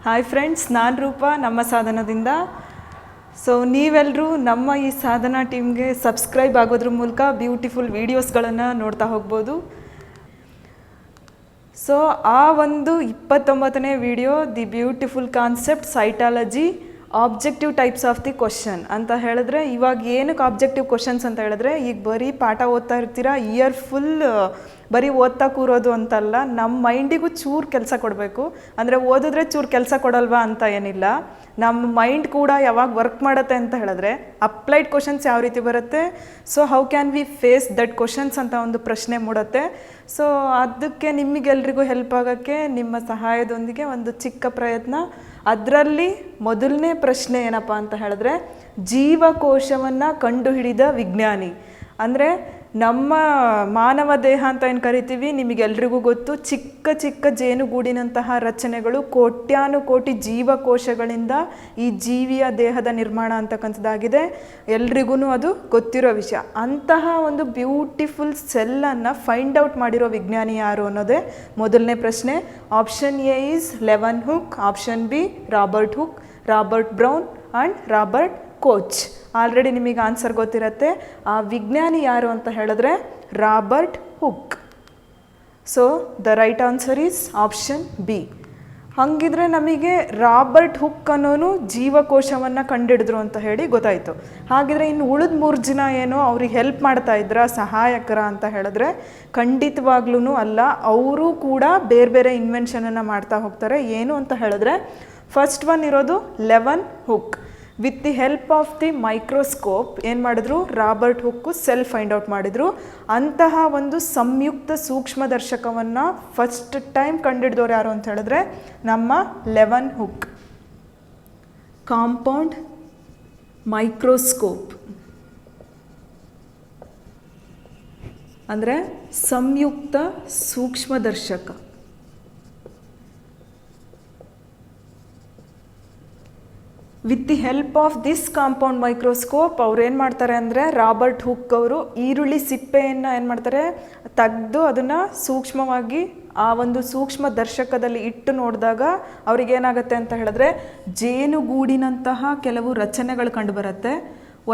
Hi friends, ನಾನು ರೂಪಾ ನಮ್ಮ ಸಾಧನದಿಂದ. ಸೊ ನೀವೆಲ್ಲರೂ ನಮ್ಮ ಈ ಸಾಧನ ಟೀಮ್ಗೆ ಸಬ್ಸ್ಕ್ರೈಬ್ ಆಗೋದ್ರ ಮೂಲಕ ಬ್ಯೂಟಿಫುಲ್ ವೀಡಿಯೋಸ್ಗಳನ್ನು ನೋಡ್ತಾ ಹೋಗ್ಬೋದು. ಸೊ ಆ ಒಂದು 29ನೇ video, the beautiful concept cytology objective types of the question ಅಂತ ಹೇಳಿದ್ರೆ, ಇವಾಗ ಏನಕ್ಕೆ ಆಬ್ಜೆಕ್ಟಿವ್ ಕ್ವಶನ್ಸ್ ಅಂತ ಹೇಳಿದ್ರೆ, ಈಗ ಬರೀ ಪಾಠ ಓದ್ತಾ ಇರ್ತೀರಾ, ಇಯರ್ ಫುಲ್ ಬರೀ ಓದ್ತಾ ಕೂರೋದು ಅಂತಲ್ಲ, ನಮ್ಮ ಮೈಂಡಿಗೂ ಚೂರು ಕೆಲಸ ಕೊಡಬೇಕು. ಅಂದರೆ ಓದಿದ್ರೆ ಚೂರು ಕೆಲಸ ಕೊಡಲ್ವಾ ಅಂತ ಏನಿಲ್ಲ, ನಮ್ಮ ಮೈಂಡ್ ಕೂಡ ಯಾವಾಗ ವರ್ಕ್ ಮಾಡುತ್ತೆ ಅಂತ ಹೇಳಿದ್ರೆ ಅಪ್ಲೈಡ್ ಕ್ವಶನ್ಸ್ ಯಾವ ರೀತಿ ಬರುತ್ತೆ, so how can we face that questions ಅಂತ ಒಂದು ಪ್ರಶ್ನೆ ಮೂಡುತ್ತೆ. ಸೊ ಅದಕ್ಕೆ ನಿಮಗೆಲ್ರಿಗೂ ಹೆಲ್ಪ್ ಆಗೋಕ್ಕೆ ನಿಮ್ಮ ಸಹಾಯದೊಂದಿಗೆ ಒಂದು ಚಿಕ್ಕ ಪ್ರಯತ್ನ. ಅದರಲ್ಲಿ ಮೊದಲನೇ ಪ್ರಶ್ನೆ ಏನಪ್ಪ ಅಂತ ಹೇಳಿದ್ರೆ, ಜೀವಕೋಶವನ್ನು ಕಂಡುಹಿಡಿದ ವಿಜ್ಞಾನಿ. ಅಂದರೆ ನಮ್ಮ ಮಾನವ ದೇಹ ಅಂತ ಏನು ಕರಿತೀವಿ, ನಿಮಗೆಲ್ರಿಗೂ ಗೊತ್ತು, ಚಿಕ್ಕ ಚಿಕ್ಕ ಜೇನುಗೂಡಿನಂತಹ ರಚನೆಗಳು, ಕೋಟ್ಯಾನುಕೋಟಿ ಜೀವಕೋಶಗಳಿಂದ ಈ ಜೀವಿಯ ದೇಹದ ನಿರ್ಮಾಣ ಅಂತಕ್ಕಂಥದ್ದಾಗಿದೆ. ಎಲ್ರಿಗೂ ಅದು ಗೊತ್ತಿರೋ ವಿಷಯ. ಅಂತಹ ಒಂದು ಬ್ಯೂಟಿಫುಲ್ ಸೆಲ್ಲನ್ನು ಫೈಂಡ್ ಔಟ್ ಮಾಡಿರೋ ವಿಜ್ಞಾನಿ ಯಾರು ಅನ್ನೋದೇ ಮೊದಲನೇ ಪ್ರಶ್ನೆ. Option A is eleven hook, option B Robert Hooke, Robert brown and Robert coach. Already ನಿಮಗೆ ಆನ್ಸರ್ ಗೊತ್ತಿರುತ್ತೆ. ಆ ವಿಜ್ಞಾನಿ ಯಾರು ಅಂತ ಹೇಳಿದ್ರೆ Robert Hooke. So the right answer is option B. ಹಾಗಿದ್ರೆ ನಮಗೆ ರಾಬರ್ಟ್ ಹುಕ್ ಅನ್ನೋನು ಜೀವಕೋಶವನ್ನು ಕಂಡಿಡಿದ್ರು ಅಂತ ಹೇಳಿ ಗೊತ್ತಾಯಿತು. ಹಾಗಿದ್ರೆ ಇನ್ನು ಉಳಿದ 3 ಜನ ಏನೋ ಅವ್ರಿಗೆ ಹೆಲ್ಪ್ ಮಾಡ್ತಾ ಇದ್ರ, ಸಹಾಯಕರ ಅಂತ ಹೇಳಿದ್ರೆ ಖಂಡಿತವಾಗ್ಲೂ ಅಲ್ಲ. ಅವರು ಕೂಡ ಬೇರೆ ಬೇರೆ ಇನ್ವೆನ್ಷನನ್ನು ಮಾಡ್ತಾ ಹೋಗ್ತಾರೆ. ಏನು ಅಂತ ಹೇಳಿದ್ರೆ, ಫಸ್ಟ್ ಒನ್ ಇರೋದು eleven hook. With the help of the microscope ಏನು ಮಾಡಿದ್ರು, Robert hook cell find out ಮಾಡಿದರು. ಅಂತಹ ಒಂದು ಸಂಯುಕ್ತ ಸೂಕ್ಷ್ಮದರ್ಶಕವನ್ನು ಫಸ್ಟ್ ಟೈಮ್ ಕಂಡಿಡಿದವ್ರು ಯಾರು ಅಂತ ಹೇಳಿದ್ರೆ ನಮ್ಮ ಲೆವನ್ ಹುಕ್. ಕಾಂಪೌಂಡ್ ಮೈಕ್ರೋಸ್ಕೋಪ್ ಅಂದರೆ ಸಂಯುಕ್ತ ಸೂಕ್ಷ್ಮದರ್ಶಕ. With the help of this compound microscope ಅವ್ರು ಏನು ಮಾಡ್ತಾರೆ ಅಂದರೆ, ರಾಬರ್ಟ್ ಹುಕ್ ಅವರು ಈರುಳ್ಳಿ ಸಿಪ್ಪೆಯನ್ನು ಏನು ಮಾಡ್ತಾರೆ, ತೆಗೆದು ಅದನ್ನು ಸೂಕ್ಷ್ಮವಾಗಿ ಆ ಒಂದು ಸೂಕ್ಷ್ಮ ದರ್ಶಕದಲ್ಲಿ ಇಟ್ಟು ನೋಡಿದಾಗ ಅವ್ರಿಗೇನಾಗುತ್ತೆ ಅಂತ ಹೇಳಿದ್ರೆ, ಜೇನುಗೂಡಿನಂತಹ ಕೆಲವು ರಚನೆಗಳು ಕಂಡುಬರುತ್ತೆ.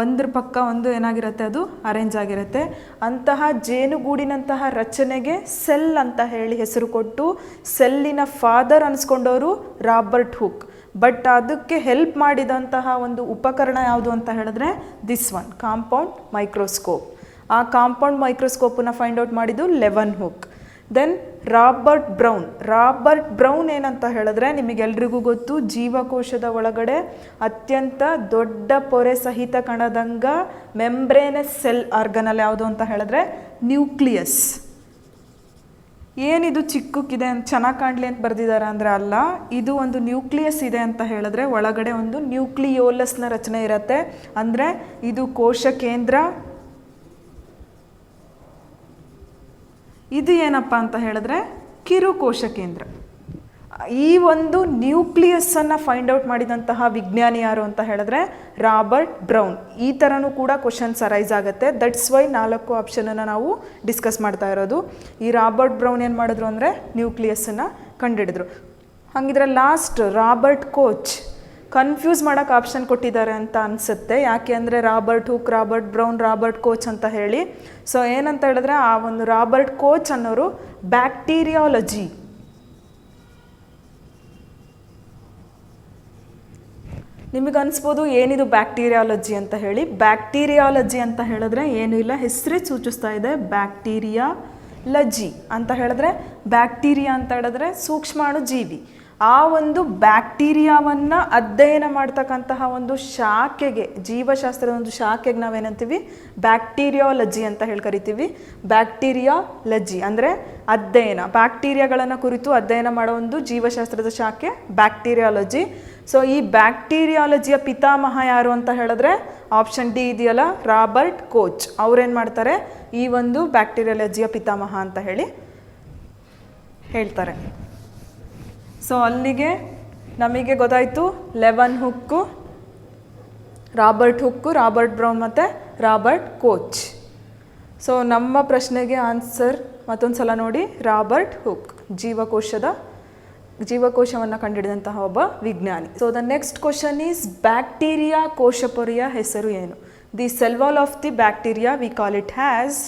ಒಂದ್ರ ಪಕ್ಕ ಒಂದು ಏನಾಗಿರುತ್ತೆ, ಅದು ಅರೇಂಜ್ ಆಗಿರುತ್ತೆ. ಅಂತಹ ಜೇನುಗೂಡಿನಂತಹ ರಚನೆಗೆ ಸೆಲ್ ಅಂತ ಹೇಳಿ ಹೆಸರು ಕೊಟ್ಟು ಸೆಲ್ಲಿನ ಫಾದರ್ ಅನಿಸ್ಕೊಂಡವರು ರಾಬರ್ಟ್ ಹುಕ್. ಬಟ್ ಅದಕ್ಕೆ ಹೆಲ್ಪ್ ಮಾಡಿದಂತಹ ಒಂದು ಉಪಕರಣ ಯಾವುದು ಅಂತ ಹೇಳಿದ್ರೆ ದಿಸ್ ಒನ್, ಕಾಂಪೌಂಡ್ ಮೈಕ್ರೋಸ್ಕೋಪ್. ಆ ಕಾಂಪೌಂಡ್ ಮೈಕ್ರೋಸ್ಕೋಪನ್ನು ಫೈಂಡ್ ಔಟ್ ಮಾಡಿದ್ದು Leeuwenhoek. Then Robert Brown ಏನಂತ ಹೇಳಿದ್ರೆ, ನಿಮಗೆಲ್ರಿಗೂ ಗೊತ್ತು, ಜೀವಕೋಶದ ಒಳಗಡೆ ಅತ್ಯಂತ ದೊಡ್ಡ ಪೊರೆ ಸಹಿತ ಕಣದಂಗ ಮೆಂಬ್ರೇನಸ್ ಸೆಲ್ ಆರ್ಗನಲ್ ಯಾವುದು ಅಂತ ಹೇಳಿದ್ರೆ ನ್ಯೂಕ್ಲಿಯಸ್. ಏನಿದು ಚಿಕ್ಕಕ್ಕಿದೆ ಅಂತ ಚೆನ್ನಾಗಿ ಕಾಣಲಿ ಅಂತ ಬರೆದಿದ್ದಾರೆ ಅಂದರೆ ಅಲ್ಲ, ಇದು ಒಂದು ನ್ಯೂಕ್ಲಿಯಸ್ ಇದೆ ಅಂತ ಹೇಳಿದ್ರೆ ಒಳಗಡೆ ಒಂದು ನ್ಯೂಕ್ಲಿಯೋಲಸ್ನ ರಚನೆ ಇರುತ್ತೆ. ಅಂದರೆ ಇದು ಕೋಶ ಕೇಂದ್ರ. ಇದು ಏನಪ್ಪ ಅಂತ ಹೇಳಿದ್ರೆ ಕಿರುಕೋಶ ಕೇಂದ್ರ. ಈ ಒಂದು ನ್ಯೂಕ್ಲಿಯಸ್ಸನ್ನು ಫೈಂಡ್ ಔಟ್ ಮಾಡಿದಂತಹ ವಿಜ್ಞಾನಿ ಯಾರು ಅಂತ ಹೇಳಿದ್ರೆ ರಾಬರ್ಟ್ ಬ್ರೌನ್. ಈ ಥರನೂ ಕೂಡ ಕ್ವಶನ್ಸ್ ಅರೈಸ್ ಆಗುತ್ತೆ. ದಟ್ಸ್ ವೈ 4 ಆಪ್ಷನನ್ನು ನಾವು ಡಿಸ್ಕಸ್ ಮಾಡ್ತಾ ಇರೋದು. ಈ ರಾಬರ್ಟ್ ಬ್ರೌನ್ ಏನು ಮಾಡಿದ್ರು ಅಂದರೆ ನ್ಯೂಕ್ಲಿಯಸ್ಸನ್ನು ಕಂಡುಹಿಡಿದ್ರು. ಹಾಗಿದ್ರೆ ಲಾಸ್ಟ್ ರಾಬರ್ಟ್ ಕೋಚ್. ಕನ್ಫ್ಯೂಸ್ ಮಾಡೋಕ್ಕೆ ಆಪ್ಷನ್ ಕೊಟ್ಟಿದ್ದಾರೆ ಅಂತ ಅನಿಸುತ್ತೆ. ಯಾಕೆ ಅಂದರೆ Robert Hooke, Robert brown, Robert coach ಅಂತ ಹೇಳಿ. ಸೊ ಏನಂತ ಹೇಳಿದ್ರೆ, ಆ ಒಂದು ರಾಬರ್ಟ್ ಕೋಚ್ ಅನ್ನೋರು ಬ್ಯಾಕ್ಟೀರಿಯಾಲಜಿ, ನಿಮಗೆ ಅನಿಸ್ಬೋದು ಏನಿದು ಬ್ಯಾಕ್ಟೀರಿಯಾಲಜಿ ಅಂತ ಹೇಳಿ. ಬ್ಯಾಕ್ಟೀರಿಯಾಲಜಿ ಅಂತ ಹೇಳಿದ್ರೆ ಏನೂ ಇಲ್ಲ, ಹೆಸರೇ ಸೂಚಿಸ್ತಾ ಇದೆ ಬ್ಯಾಕ್ಟೀರಿಯಾಲಜಿ ಅಂತ ಹೇಳಿದ್ರೆ. ಬ್ಯಾಕ್ಟೀರಿಯಾ ಅಂತ ಹೇಳಿದ್ರೆ ಸೂಕ್ಷ್ಮಾಣು ಜೀವಿ. ಆ ಒಂದು ಬ್ಯಾಕ್ಟೀರಿಯಾವನ್ನು ಅಧ್ಯಯನ ಮಾಡ್ತಕ್ಕಂತಹ ಒಂದು ಶಾಖೆಗೆ, ಜೀವಶಾಸ್ತ್ರದ ಒಂದು ಶಾಖೆಗೆ ನಾವೇನಂತೀವಿ, ಬ್ಯಾಕ್ಟೀರಿಯಾಲಜಿ ಅಂತ ಹೇಳಿ ಕರಿತೀವಿ. ಬ್ಯಾಕ್ಟೀರಿಯಾಲಜಿ ಅಂದರೆ ಅಧ್ಯಯನ, ಬ್ಯಾಕ್ಟೀರಿಯಾಗಳನ್ನು ಕುರಿತು ಅಧ್ಯಯನ ಮಾಡೋ ಒಂದು ಜೀವಶಾಸ್ತ್ರದ ಶಾಖೆ ಬ್ಯಾಕ್ಟೀರಿಯಾಲಜಿ. ಸೊ ಈ ಬ್ಯಾಕ್ಟೀರಿಯಾಲಜಿಯ ಪಿತಾಮಹ ಯಾರು ಅಂತ ಹೇಳಿದ್ರೆ ಆಪ್ಷನ್ ಡಿ ಇದೆಯಲ್ಲ, ರಾಬರ್ಟ್ ಕೋಚ್. ಅವ್ರೇನು ಮಾಡ್ತಾರೆ, ಈ ಒಂದು ಬ್ಯಾಕ್ಟೀರಿಯಾಲಜಿಯ ಪಿತಾಮಹ ಅಂತ ಹೇಳಿ ಹೇಳ್ತಾರೆ. ಸೊ ಅಲ್ಲಿಗೆ ನಮಗೆ ಗೊತ್ತಾಯಿತು eleven hook, Robert hook, Robert brown ಮತ್ತು ರಾಬರ್ಟ್ ಕೋಚ್. ಸೊ ನಮ್ಮ ಪ್ರಶ್ನೆಗೆ ಆನ್ಸರ್ ಮತ್ತೊಂದು ಸಲ ನೋಡಿ, ರಾಬರ್ಟ್ ಹುಕ್ ಜೀವಕೋಶದ ಜೀವಕೋಶವನ್ನು ಕಂಡುಹಿಡಿದಂತಹ ಒಬ್ಬ ವಿಜ್ಞಾನಿ. So the next question is bacteria ಕೋಶಪೊರೆಯ ಹೆಸರು ಏನು? The cell wall of the bacteria we call it has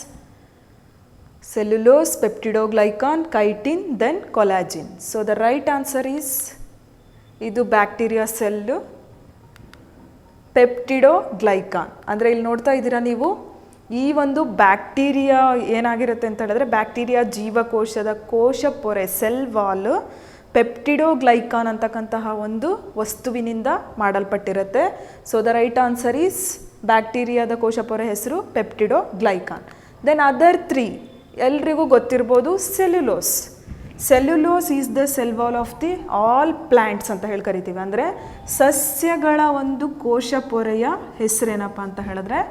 cellulose, peptidoglycan, chitin, then collagen. So the right answer is ಇದು ಬ್ಯಾಕ್ಟೀರಿಯಾ ಸೆಲ್ಲು ಪೆಪ್ಟಿಡೋಗ್ಲೈಕಾನ್. ಅಂದರೆ ಇಲ್ಲಿ ನೋಡ್ತಾ ಇದ್ದೀರಾ ನೀವು, ಈ ಒಂದು ಬ್ಯಾಕ್ಟೀರಿಯಾ ಏನಾಗಿರುತ್ತೆ ಅಂತ ಹೇಳಿದ್ರೆ ಬ್ಯಾಕ್ಟೀರಿಯಾ ಜೀವಕೋಶದ ಕೋಶ ಪೊರೆ ಸೆಲ್ ವಾಲ್ ಪೆಪ್ಟಿಡೋಗ್ಲೈಕಾನ್ ಅಂತಕ್ಕಂತಹ ಒಂದು ವಸ್ತುವಿನಿಂದ ಮಾಡಲ್ಪಟ್ಟಿರುತ್ತೆ. So the right answer is ಬ್ಯಾಕ್ಟೀರಿಯಾದ ಕೋಶ ಪೊರೆ ಹೆಸರು ಪೆಪ್ಟಿಡೋಗ್ಲೈಕಾನ್. ದೆನ್ ಅದರ್ 3 ಎಲ್ರಿಗೂ ಗೊತ್ತಿರ್ಬೋದು, cellulose. Cellulose is the cell wall of the all plants ಅಂತ ಹೇಳಿ ಕರಿತೀವಿ. ಅಂದರೆ ಸಸ್ಯಗಳ ಒಂದು ಕೋಶ ಪೊರೆಯ ಹೆಸರೇನಪ್ಪ ಅಂತ ಹೇಳಿದ್ರೆ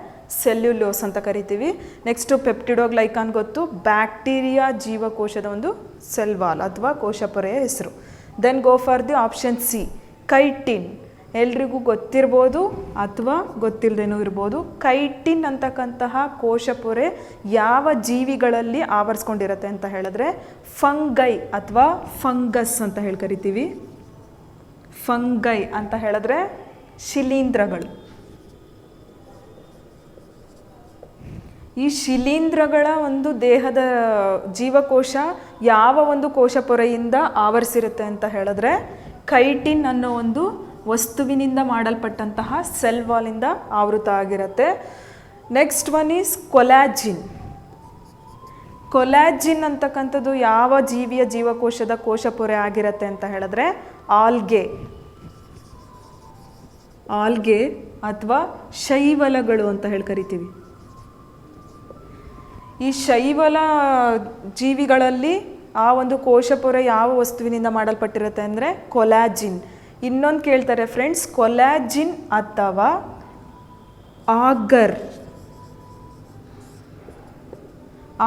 ಸೆಲ್ಯುಲೋಸ್ ಅಂತ ಕರಿತೀವಿ. ನೆಕ್ಸ್ಟು ಪೆಪ್ಟಿಡೋಗ್ಲೈಕಾನ್ ಗೊತ್ತು, ಬ್ಯಾಕ್ಟೀರಿಯಾ ಜೀವಕೋಶದ ಒಂದು ಸೆಲ್ ವಾಲ್ ಅಥವಾ ಕೋಶ ಪೊರೆಯ ಹೆಸರು. Then go for the option C, chitin. ಎಲ್ರಿಗೂ ಗೊತ್ತಿರ್ಬೋದು ಅಥವಾ ಗೊತ್ತಿಲ್ಲದೇನೂ ಇರ್ಬೋದು. ಕೈಟಿನ್ ಅಂತಕ್ಕಂತಹ ಕೋಶಪೊರೆ ಯಾವ ಜೀವಿಗಳಲ್ಲಿ ಆವರಿಸ್ಕೊಂಡಿರುತ್ತೆ ಅಂತ ಹೇಳಿದ್ರೆ ಫಂಗೈ ಅಥವಾ ಫಂಗಸ್ ಅಂತ ಹೇಳಿ ಕರಿತೀವಿ. ಫಂಗೈ ಅಂತ ಹೇಳಿದ್ರೆ ಶಿಲೀಂಧ್ರಗಳು. ಈ ಶಿಲೀಂಧ್ರಗಳ ಒಂದು ದೇಹದ ಜೀವಕೋಶ ಯಾವ ಒಂದು ಕೋಶಪೊರೆಯಿಂದ ಆವರಿಸಿರುತ್ತೆ ಅಂತ ಹೇಳಿದ್ರೆ ಕೈಟಿನ್ ಅನ್ನೋ ಒಂದು ವಸ್ತುವಿನಿಂದ ಮಾಡಲ್ಪಟ್ಟಂತಹ ಸೆಲ್ ವಾಲಿಂದ ಆವೃತ ಆಗಿರುತ್ತೆ. Next one is collagen. Collagen ಅಂತಕ್ಕಂಥದ್ದು ಯಾವ ಜೀವಿಯ ಜೀವಕೋಶದ ಕೋಶಪೊರೆ ಆಗಿರುತ್ತೆ ಅಂತ ಹೇಳಿದ್ರೆ ಆಲ್ಗೆ. ಆಲ್ಗೆ ಅಥವಾ ಶೈವಲಗಳು ಅಂತ ಹೇಳಿ ಕರಿತೀವಿ. ಈ ಶೈವಲ ಜೀವಿಗಳಲ್ಲಿ ಆ ಒಂದು ಕೋಶಪೊರೆ ಯಾವ ವಸ್ತುವಿನಿಂದ ಮಾಡಲ್ಪಟ್ಟಿರುತ್ತೆ ಅಂದರೆ ಕೊಲಾಜಿನ್. ಇನ್ನೊಂದು ಕೇಳ್ತಾರೆ ಫ್ರೆಂಡ್ಸ್, ಕೊಲಾಜಿನ್ ಅಥವಾ ಆಗರ್.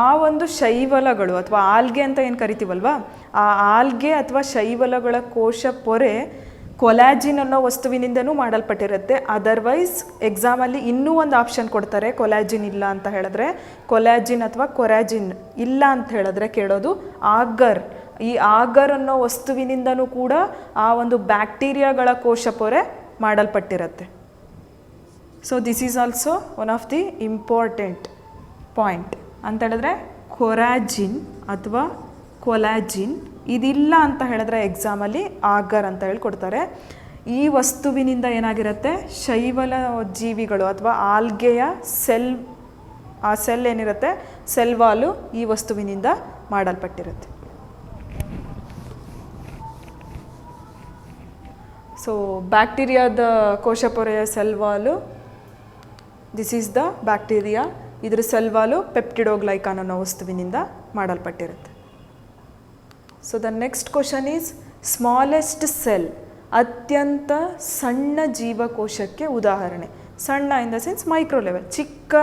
ಆ ಒಂದು ಶೈವಲಗಳು ಅಥವಾ ಆಲ್ಗೆ ಅಂತ ಏನು ಕರಿತೀವಲ್ವ, ಆ ಆಲ್ಗೆ ಅಥವಾ ಶೈವಲಗಳ ಕೋಶ ಪೊರೆ ಕೊಲಾಜಿನ್ ಅನ್ನೋ ವಸ್ತುವಿನಿಂದನೂ ಮಾಡಲ್ಪಟ್ಟಿರುತ್ತೆ. ಅದರ್ವೈಸ್ ಎಕ್ಸಾಮಲ್ಲಿ ಇನ್ನೂ ಒಂದು ಆಪ್ಷನ್ ಕೊಡ್ತಾರೆ, ಕೊಲಾಜಿನ್ ಇಲ್ಲ ಅಂತ ಹೇಳಿದ್ರೆ ಕೊಲಾಜಿನ್ ಅಥವಾ ಕೊರಾಜಿನ್ ಇಲ್ಲ ಅಂತ ಹೇಳಿದ್ರೆ ಕೇಳೋದು ಆಗರ್. ಈ ಆಗರ್ ಅನ್ನೋ ವಸ್ತುವಿನಿಂದನೂ ಕೂಡ ಆ ಒಂದು ಬ್ಯಾಕ್ಟೀರಿಯಾಗಳ ಕೋಶಪೊರೆ ಮಾಡಲ್ಪಟ್ಟಿರುತ್ತೆ. So this is also one of the important point ಅಂತ ಹೇಳಿದ್ರೆ ಕೊರಾಜಿನ್ ಅಥವಾ ಕೊಲಾಜಿನ್ ಇದಿಲ್ಲ ಅಂತ ಹೇಳಿದ್ರೆ ಎಕ್ಸಾಮಲ್ಲಿ ಆಗರ್ ಅಂತ ಹೇಳಿ ಕೊಡ್ತಾರೆ. ಈ ವಸ್ತುವಿನಿಂದ ಏನಾಗಿರುತ್ತೆ, ಶೈವಲ ಜೀವಿಗಳು ಅಥವಾ ಆಲ್ಗೆಯ ಸೆಲ್, ಆ ಸೆಲ್ ಏನಿರುತ್ತೆ ಸೆಲ್ ವಾಲು ಈ ವಸ್ತುವಿನಿಂದ ಮಾಡಲ್ಪಟ್ಟಿರುತ್ತೆ. ಸೊ ಬ್ಯಾಕ್ಟೀರಿಯಾದ ಕೋಶಪೊರೆಯ cell wall, this is the bacteria. ಇದರ ಸೆಲ್ ವಾಲು ಪೆಪ್ಟಿಡೋಗ್ಲೈಕಾನ್ ಅನ್ನೋ ವಸ್ತುವಿನಿಂದ ಮಾಡಲ್ಪಟ್ಟಿರುತ್ತೆ. So the next question is smallest cell. ಅತ್ಯಂತ ಸಣ್ಣ ಜೀವಕೋಶಕ್ಕೆ ಉದಾಹರಣೆ. ಸಣ್ಣ in the sense micro level, ಚಿಕ್ಕ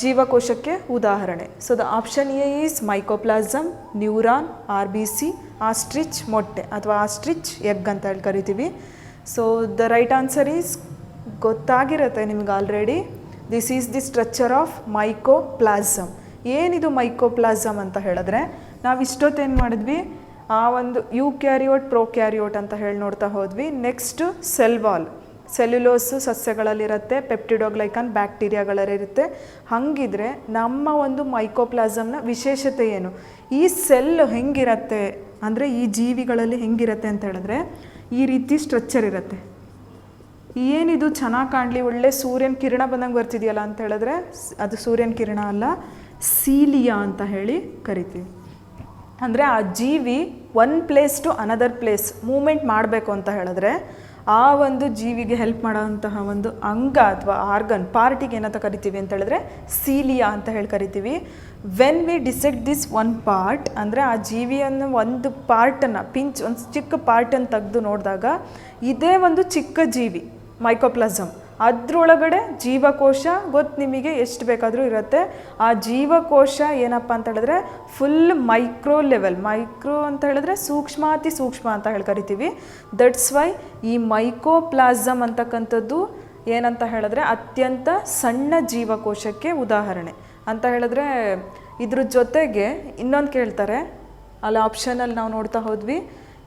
ಜೀವಕೋಶಕ್ಕೆ ಉದಾಹರಣೆ. So the option A is mycoplasma, neuron, RBC, ostrich ಮೊಟ್ಟೆ ಅಥವಾ ಆಸ್ಟ್ರಿಚ್ ಎಗ್ ಅಂತ ಹೇಳಿ ಕರಿತೀವಿ. So the right answer is ಗೊತ್ತಾಗಿರುತ್ತೆ ನಿಮ್ಗೆ already. This is the structure of mycoplasma. ಏನಿದು ಮೈಕೋಪ್ಲಾಸಮ್ ಅಂತ ಹೇಳಿದ್ರೆ, ನಾವು ಇಷ್ಟೊತ್ತೇನು ಮಾಡಿದ್ವಿ, ಆ ಒಂದು ಯೂಕ್ಯಾರಿಯೋಟ್ ಪ್ರೋಕ್ಯಾರಿಯೋಟ್ ಅಂತ ಹೇಳಿ ನೋಡ್ತಾ ಹೋದ್ವಿ. ನೆಕ್ಸ್ಟ್ ಸೆಲ್ ವಾಲ್, ಸೆಲ್ಯುಲೋಸು ಸಸ್ಯಗಳಲ್ಲಿರುತ್ತೆ, ಪೆಪ್ಟಿಡೋಗ್ಲೈಕಾನ್ ಬ್ಯಾಕ್ಟೀರಿಯಾಗಳಲ್ಲಿರುತ್ತೆ. ಹಾಗಿದ್ರೆ ನಮ್ಮ ಒಂದು ಮೈಕೋಪ್ಲಾಸಮ್ನ ವಿಶೇಷತೆ ಏನು? ಈ ಸೆಲ್ ಹೆಂಗಿರುತ್ತೆ ಅಂದರೆ ಈ ಜೀವಿಗಳಲ್ಲಿ ಹೆಂಗಿರುತ್ತೆ ಅಂತ ಹೇಳಿದ್ರೆ ಈ ರೀತಿ ಸ್ಟ್ರಕ್ಚರ್ ಇರುತ್ತೆ. ಏನಿದು ಚೆನ್ನಾಗಿ ಕಾಣಲಿ, ಒಳ್ಳೆ ಸೂರ್ಯನ ಕಿರಣ ಬಂದಂಗೆ ಬರ್ತಿದೆಯಲ್ಲ ಅಂತ ಹೇಳಿದ್ರೆ ಅದು ಸೂರ್ಯನ ಕಿರಣ ಅಲ್ಲ, ಸೀಲಿಯಾ ಅಂತ ಹೇಳಿ ಕರಿತೀವಿ. ಅಂದರೆ ಆ ಜೀವಿ one place to another place movement ಮಾಡಬೇಕು ಅಂತ ಹೇಳಿದ್ರೆ ಆ ಒಂದು ಜೀವಿಗೆ ಹೆಲ್ಪ್ ಮಾಡೋಂತಹ ಒಂದು ಅಂಗ ಅಥವಾ ಆರ್ಗನ್ ಪಾರ್ಟಿಗೆ ಏನಂತ ಕರಿತೀವಿ ಅಂತ ಹೇಳಿದ್ರೆ ಸೀಲಿಯಾ ಅಂತ ಹೇಳಿ ಕರಿತೀವಿ. When we dissect this one part ಅಂದರೆ ಆ ಜೀವಿಯನ್ನು ಒಂದು ಪಾರ್ಟನ್ನು ಒಂದು ಚಿಕ್ಕ ಪಾರ್ಟನ್ನು ತೆಗೆದು ನೋಡಿದಾಗ ಇದೇ ಒಂದು ಚಿಕ್ಕ ಜೀವಿ ಮೈಕೋಪ್ಲಾಸಮ್, ಅದರೊಳಗಡೆ ಜೀವಕೋಶ ಗೊತ್ತು ನಿಮಗೆ ಎಷ್ಟು ಬೇಕಾದರೂ ಇರುತ್ತೆ. ಆ ಜೀವಕೋಶ ಏನಪ್ಪ ಅಂತ ಹೇಳಿದ್ರೆ ಫುಲ್ ಮೈಕ್ರೋ ಲೆವೆಲ್, ಮೈಕ್ರೋ ಅಂತ ಹೇಳಿದ್ರೆ ಸೂಕ್ಷ್ಮಾತಿ ಸೂಕ್ಷ್ಮ ಅಂತ ಹೇಳಿ ಕರಿತೀವಿ. ದಟ್ಸ್ ವೈ ಈ ಮೈಕೋಪ್ಲಾಸಮ್ ಅಂತಕ್ಕಂಥದ್ದು ಏನಂತ ಹೇಳಿದ್ರೆ ಅತ್ಯಂತ ಸಣ್ಣ ಜೀವಕೋಶಕ್ಕೆ ಉದಾಹರಣೆ ಅಂತ ಹೇಳಿದ್ರೆ. ಇದ್ರ ಜೊತೆಗೆ ಇನ್ನೊಂದು ಕೇಳ್ತಾರೆ, ಅಲ್ಲಿ ಆಪ್ಷನಲ್ಲಿ ನಾವು ನೋಡ್ತಾ ಹೋದ್ವಿ,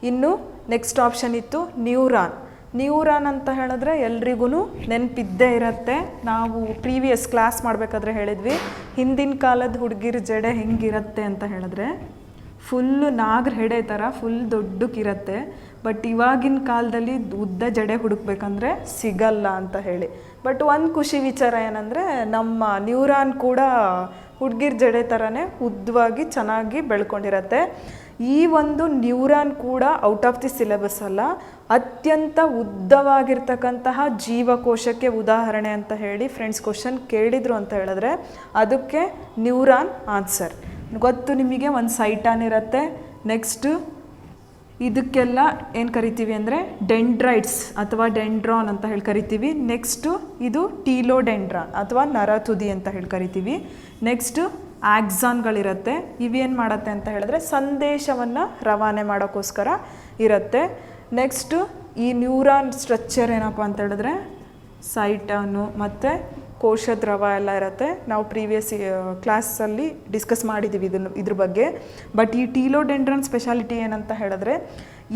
ಇನ್ನು ನೆಕ್ಸ್ಟ್ ಆಪ್ಷನ್ ಇತ್ತು ನ್ಯೂರಾನ್. ನ್ಯೂರಾನ್ ಅಂತ ಹೇಳಿದ್ರೆ ಎಲ್ರಿಗೂ ನೆನಪಿದ್ದೇ ಇರುತ್ತೆ. ನಾವು ಪ್ರೀವಿಯಸ್ ಕ್ಲಾಸ್ ಮಾಡಬೇಕಾದ್ರೆ ಹೇಳಿದ್ವಿ, ಹಿಂದಿನ ಕಾಲದ ಹುಡುಗಿರ ಜಡೆ ಹೆಂಗಿರುತ್ತೆ ಅಂತ ಹೇಳಿದ್ರೆ ಫುಲ್ಲು ನಾಗರ ಹೆಡೆ ಥರ ಫುಲ್ ದೊಡ್ಡಕ್ಕಿರತ್ತೆ. ಬಟ್ ಇವಾಗಿನ ಕಾಲದಲ್ಲಿ ಉದ್ದ ಜಡೆ ಹುಡುಕ್ಬೇಕಂದ್ರೆ ಸಿಗಲ್ಲ ಅಂತ ಹೇಳಿ. ಬಟ್ ಒಂದು ಖುಷಿ ವಿಚಾರ ಏನಂದರೆ ನಮ್ಮ ನ್ಯೂರಾನ್ ಕೂಡ ಹುಡುಗಿರ ಜಡೆ ಥರನೇ ಉದ್ದವಾಗಿ ಚೆನ್ನಾಗಿ ಬೆಳ್ಕೊಂಡಿರತ್ತೆ. ಈ ಒಂದು ನ್ಯೂರಾನ್ ಕೂಡ ಔಟ್ ಆಫ್ ದಿ ಸಿಲೆಬಸ್ ಅಲ್ಲ, ಅತ್ಯಂತ ಉದ್ದವಾಗಿರ್ತಕ್ಕಂತಹ ಜೀವಕೋಶಕ್ಕೆ ಉದಾಹರಣೆ ಅಂತ ಹೇಳಿ ಫ್ರೆಂಡ್ಸ್ ಕ್ವಶನ್ ಕೇಳಿದರು ಅಂತ ಹೇಳಿದ್ರೆ ಅದಕ್ಕೆ ನ್ಯೂರಾನ್ ಆನ್ಸರ್. ಗೊತ್ತು ನಿಮಗೆ, ಒಂದು ಸೈಟಾನ್ ಇರುತ್ತೆ. ನೆಕ್ಸ್ಟು ಇದಕ್ಕೆಲ್ಲ ಏನು ಕರಿತೀವಿ ಅಂದರೆ ಡೆಂಡ್ರೈಟ್ಸ್ ಅಥವಾ ಡೆಂಡ್ರಾನ್ ಅಂತ ಹೇಳಿ ಕರಿತೀವಿ. ನೆಕ್ಸ್ಟು ಇದು ಟೀಲೋಡೆಂಡ್ರಾನ್ ಅಥವಾ ನರತುದಿ ಅಂತ ಹೇಳಿ ಕರಿತೀವಿ. ನೆಕ್ಸ್ಟು ಆಕ್ಸಾನ್ಗಳಿರುತ್ತೆ. ಇವೇನು ಮಾಡುತ್ತೆ ಅಂತ ಹೇಳಿದ್ರೆ ಸಂದೇಶವನ್ನು ರವಾನೆ ಮಾಡೋಕ್ಕೋಸ್ಕರ ಇರುತ್ತೆ. ನೆಕ್ಸ್ಟು ಈ ನ್ಯೂರಾನ್ ಸ್ಟ್ರಕ್ಚರ್ ಏನಪ್ಪ ಅಂತ ಹೇಳಿದ್ರೆ ಸೈಟಾನು ಮತ್ತು ಕೋಶದ್ರವ ಎಲ್ಲ ಇರುತ್ತೆ. ನಾವು ಪ್ರೀವಿಯಸ್ ಕ್ಲಾಸಲ್ಲಿ ಡಿಸ್ಕಸ್ ಮಾಡಿದ್ದೀವಿ ಇದ್ರ ಬಗ್ಗೆ. ಬಟ್ ಈ ಟೀಲೋಡೆಂಡ್ರನ್ ಸ್ಪೆಷಾಲಿಟಿ ಏನಂತ ಹೇಳಿದ್ರೆ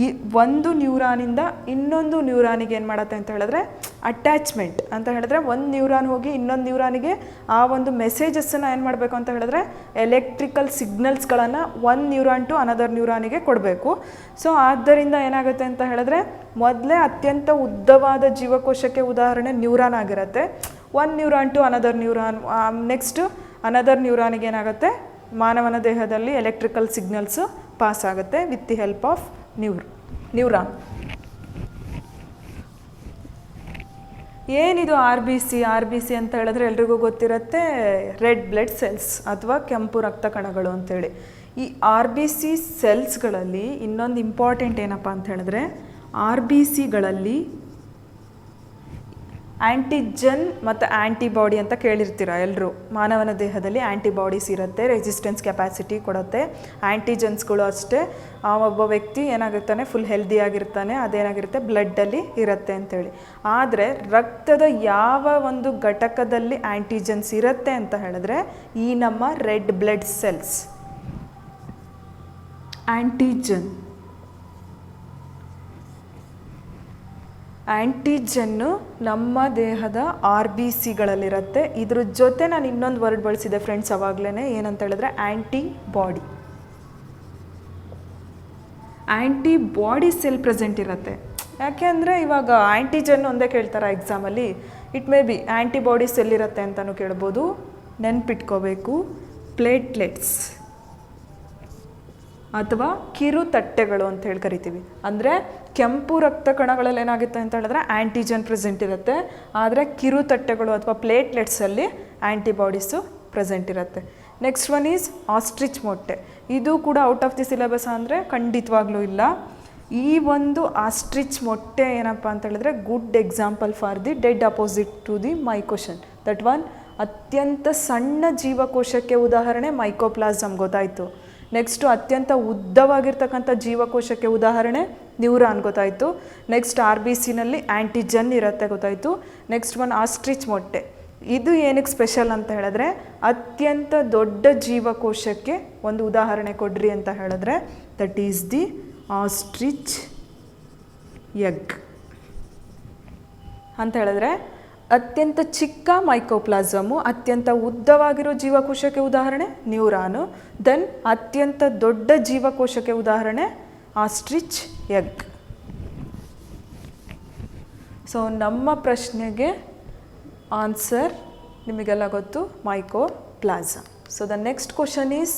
ಈ ಒಂದು ನ್ಯೂರಾನಿಂದ ಇನ್ನೊಂದು ನ್ಯೂರಾನಿಗೆ ಏನು ಮಾಡುತ್ತೆ ಅಂತ ಹೇಳಿದ್ರೆ ಅಟ್ಯಾಚ್ಮೆಂಟ್ ಅಂತ ಹೇಳಿದ್ರೆ ಒಂದು ನ್ಯೂರಾನ್ ಹೋಗಿ ಇನ್ನೊಂದು ನ್ಯೂರಾನಿಗೆ ಆ ಒಂದು ಮೆಸೇಜಸ್ಸನ್ನು ಏನು ಮಾಡಬೇಕು ಅಂತ ಹೇಳಿದ್ರೆ ಎಲೆಕ್ಟ್ರಿಕಲ್ ಸಿಗ್ನಲ್ಸ್ಗಳನ್ನು ಒಂದು ನ್ಯೂರಾನ್ ಟು ಅನದರ್ ನ್ಯೂರಾನಿಗೆ ಕೊಡಬೇಕು. ಸೊ ಆದ್ದರಿಂದ ಏನಾಗುತ್ತೆ ಅಂತ ಹೇಳಿದ್ರೆ ಮೊದಲೇ ಅತ್ಯಂತ ಉದ್ದವಾದ ಜೀವಕೋಶಕ್ಕೆ ಉದಾಹರಣೆ ನ್ಯೂರಾನ್ ಆಗಿರುತ್ತೆ. One neuron to another neuron, next another ನ್ಯೂರಾನಿಗೆ ಏನಾಗುತ್ತೆ ಮಾನವನ ದೇಹದಲ್ಲಿ ಎಲೆಕ್ಟ್ರಿಕಲ್ ಸಿಗ್ನಲ್ಸು ಪಾಸ್ ಆಗುತ್ತೆ with the help of neuron. ಏನಿದು ಆರ್ ಬಿ ಸಿ ಅಂತ ಹೇಳಿದ್ರೆ ಎಲ್ರಿಗೂ ಗೊತ್ತಿರುತ್ತೆ, ರೆಡ್ ಬ್ಲಡ್ ಸೆಲ್ಸ್ ಅಥವಾ ಕೆಂಪು ರಕ್ತ ಕಣಗಳು ಅಂತೇಳಿ. ಈ ಆರ್ ಬಿ ಸಿ ಸೆಲ್ಸ್ಗಳಲ್ಲಿ ಇನ್ನೊಂದು ಇಂಪಾರ್ಟೆಂಟ್ ಏನಪ್ಪ ಅಂತ ಹೇಳಿದ್ರೆ ಆರ್ ಬಿ ಸಿಗಳಲ್ಲಿ ಆ್ಯಂಟಿಜನ್ ಮತ್ತು ಆ್ಯಂಟಿಬಾಡಿ ಅಂತ ಕೇಳಿರ್ತೀರ ಎಲ್ಲರೂ. ಮಾನವನ ದೇಹದಲ್ಲಿ ಆ್ಯಂಟಿಬಾಡೀಸ್ ಇರುತ್ತೆ, ರೆಸಿಸ್ಟೆನ್ಸ್ ಕೆಪಾಸಿಟಿ ಕೊಡುತ್ತೆ. ಆ್ಯಂಟಿಜನ್ಸ್ಗಳು ಅಷ್ಟೇ, ಆ ಒಬ್ಬ ವ್ಯಕ್ತಿ ಏನಾಗಿರ್ತಾನೆ ಫುಲ್ ಹೆಲ್ದಿಯಾಗಿರ್ತಾನೆ, ಅದೇನಾಗಿರುತ್ತೆ ಬ್ಲಡ್ಡಲ್ಲಿ ಇರುತ್ತೆ ಅಂತೇಳಿ. ಆದರೆ ರಕ್ತದ ಯಾವ ಒಂದು ಘಟಕದಲ್ಲಿ ಆ್ಯಂಟಿಜನ್ಸ್ ಇರುತ್ತೆ ಅಂತ ಹೇಳಿದ್ರೆ ಈ ನಮ್ಮ ರೆಡ್ ಬ್ಲಡ್ ಸೆಲ್ಸ್. ಆ್ಯಂಟಿಜನ್ನು ನಮ್ಮ ದೇಹದ ಆರ್ ಬಿ ಸಿಗಳಲ್ಲಿರುತ್ತೆ. ಇದ್ರ ಜೊತೆ ನಾನು ಇನ್ನೊಂದು ವರ್ಡ್ ಬಳಸಿದೆ ಫ್ರೆಂಡ್ಸ್ ಅವಾಗಲೇ, ಏನಂತ ಹೇಳಿದ್ರೆ ಆ್ಯಂಟಿಬಾಡಿ ಸೆಲ್ ಪ್ರೆಸೆಂಟ್ ಇರುತ್ತೆ. ಯಾಕೆ ಅಂದರೆ ಇವಾಗ ಆ್ಯಂಟಿಜನ್ ಒಂದೇ ಕೇಳ್ತಾರೆ ಎಕ್ಸಾಮಲ್ಲಿ, it may be antibody cell ಇರುತ್ತೆ ಅಂತಲೂ ಕೇಳ್ಬೋದು. ನೆನ್ಪಿಟ್ಕೋಬೇಕು, ಪ್ಲೇಟ್ಲೆಟ್ಸ್ ಅಥವಾ ಕಿರುತಟ್ಟೆಗಳು ಅಂತ ಹೇಳಿ ಕರಿತೀವಿ. ಅಂದರೆ ಕೆಂಪು ರಕ್ತ ಕಣಗಳಲ್ಲಿ ಏನಾಗುತ್ತೆ ಅಂತ ಹೇಳಿದ್ರೆ ಆ್ಯಂಟಿಜನ್ ಪ್ರೆಸೆಂಟ್ ಇರುತ್ತೆ, ಆದರೆ ಕಿರುತಟ್ಟೆಗಳು ಅಥವಾ ಪ್ಲೇಟ್ಲೆಟ್ಸಲ್ಲಿ ಆ್ಯಂಟಿಬಾಡೀಸು ಪ್ರೆಸೆಂಟ್ ಇರುತ್ತೆ. ನೆಕ್ಸ್ಟ್ ಒನ್ ಈಸ್ ಆಸ್ಟ್ರಿಚ್ ಮೊಟ್ಟೆ. ಇದು ಕೂಡ ಔಟ್ ಆಫ್ ದಿ ಸಿಲೆಬಸ್ ಅಂದರೆ ಖಂಡಿತವಾಗ್ಲೂ ಇಲ್ಲ. ಈ ಒಂದು ಆಸ್ಟ್ರಿಚ್ ಮೊಟ್ಟೆ ಏನಪ್ಪ ಅಂತ ಹೇಳಿದ್ರೆ good example for the dead opposite to the ಮೈಕೋಷನ್. ದಟ್ ಒನ್ ಅತ್ಯಂತ ಸಣ್ಣ ಜೀವಕೋಶಕ್ಕೆ ಉದಾಹರಣೆ ಮೈಕೋಪ್ಲಾಸಮ್, ಗೊತ್ತಾಯಿತು. ನೆಕ್ಸ್ಟು ಅತ್ಯಂತ ಉದ್ದವಾಗಿರ್ತಕ್ಕಂಥ ಜೀವಕೋಶಕ್ಕೆ ಉದಾಹರಣೆ ನ್ಯೂರಾನ್, ಗೊತ್ತಾಯಿತು. ನೆಕ್ಸ್ಟ್ ಆರ್ ಬಿ ಸಿನಲ್ಲಿ ಆ್ಯಂಟಿಜನ್ ಇರುತ್ತೆ, ಗೊತ್ತಾಯಿತು. ನೆಕ್ಸ್ಟ್ ಒನ್ ಆಸ್ಟ್ರಿಚ್ ಮೊಟ್ಟೆ. ಇದು ಏನಕ್ಕೆ ಸ್ಪೆಷಲ್ ಅಂತ ಹೇಳಿದ್ರೆ ಅತ್ಯಂತ ದೊಡ್ಡ ಜೀವಕೋಶಕ್ಕೆ ಒಂದು ಉದಾಹರಣೆ ಕೊಡ್ರಿ ಅಂತ ಹೇಳಿದ್ರೆ that is the ostrich egg ಅಂತ ಹೇಳಿದ್ರೆ ಅತ್ಯಂತ ಚಿಕ್ಕ ಮೈಕೋಪ್ಲಾಸಮು, ಅತ್ಯಂತ ಉದ್ದವಾಗಿರೋ ಜೀವಕೋಶಕ್ಕೆ ಉದಾಹರಣೆ ನ್ಯೂರಾನು, ದೆನ್ ಅತ್ಯಂತ ದೊಡ್ಡ ಜೀವಕೋಶಕ್ಕೆ ಉದಾಹರಣೆ ಆಸ್ಟ್ರಿಚ್ ಎಗ್. ಸೊ ನಮ್ಮ ಪ್ರಶ್ನೆಗೆ ಆನ್ಸರ್ ನಿಮಗೆಲ್ಲ ಗೊತ್ತು, mycoplasma. So the next question is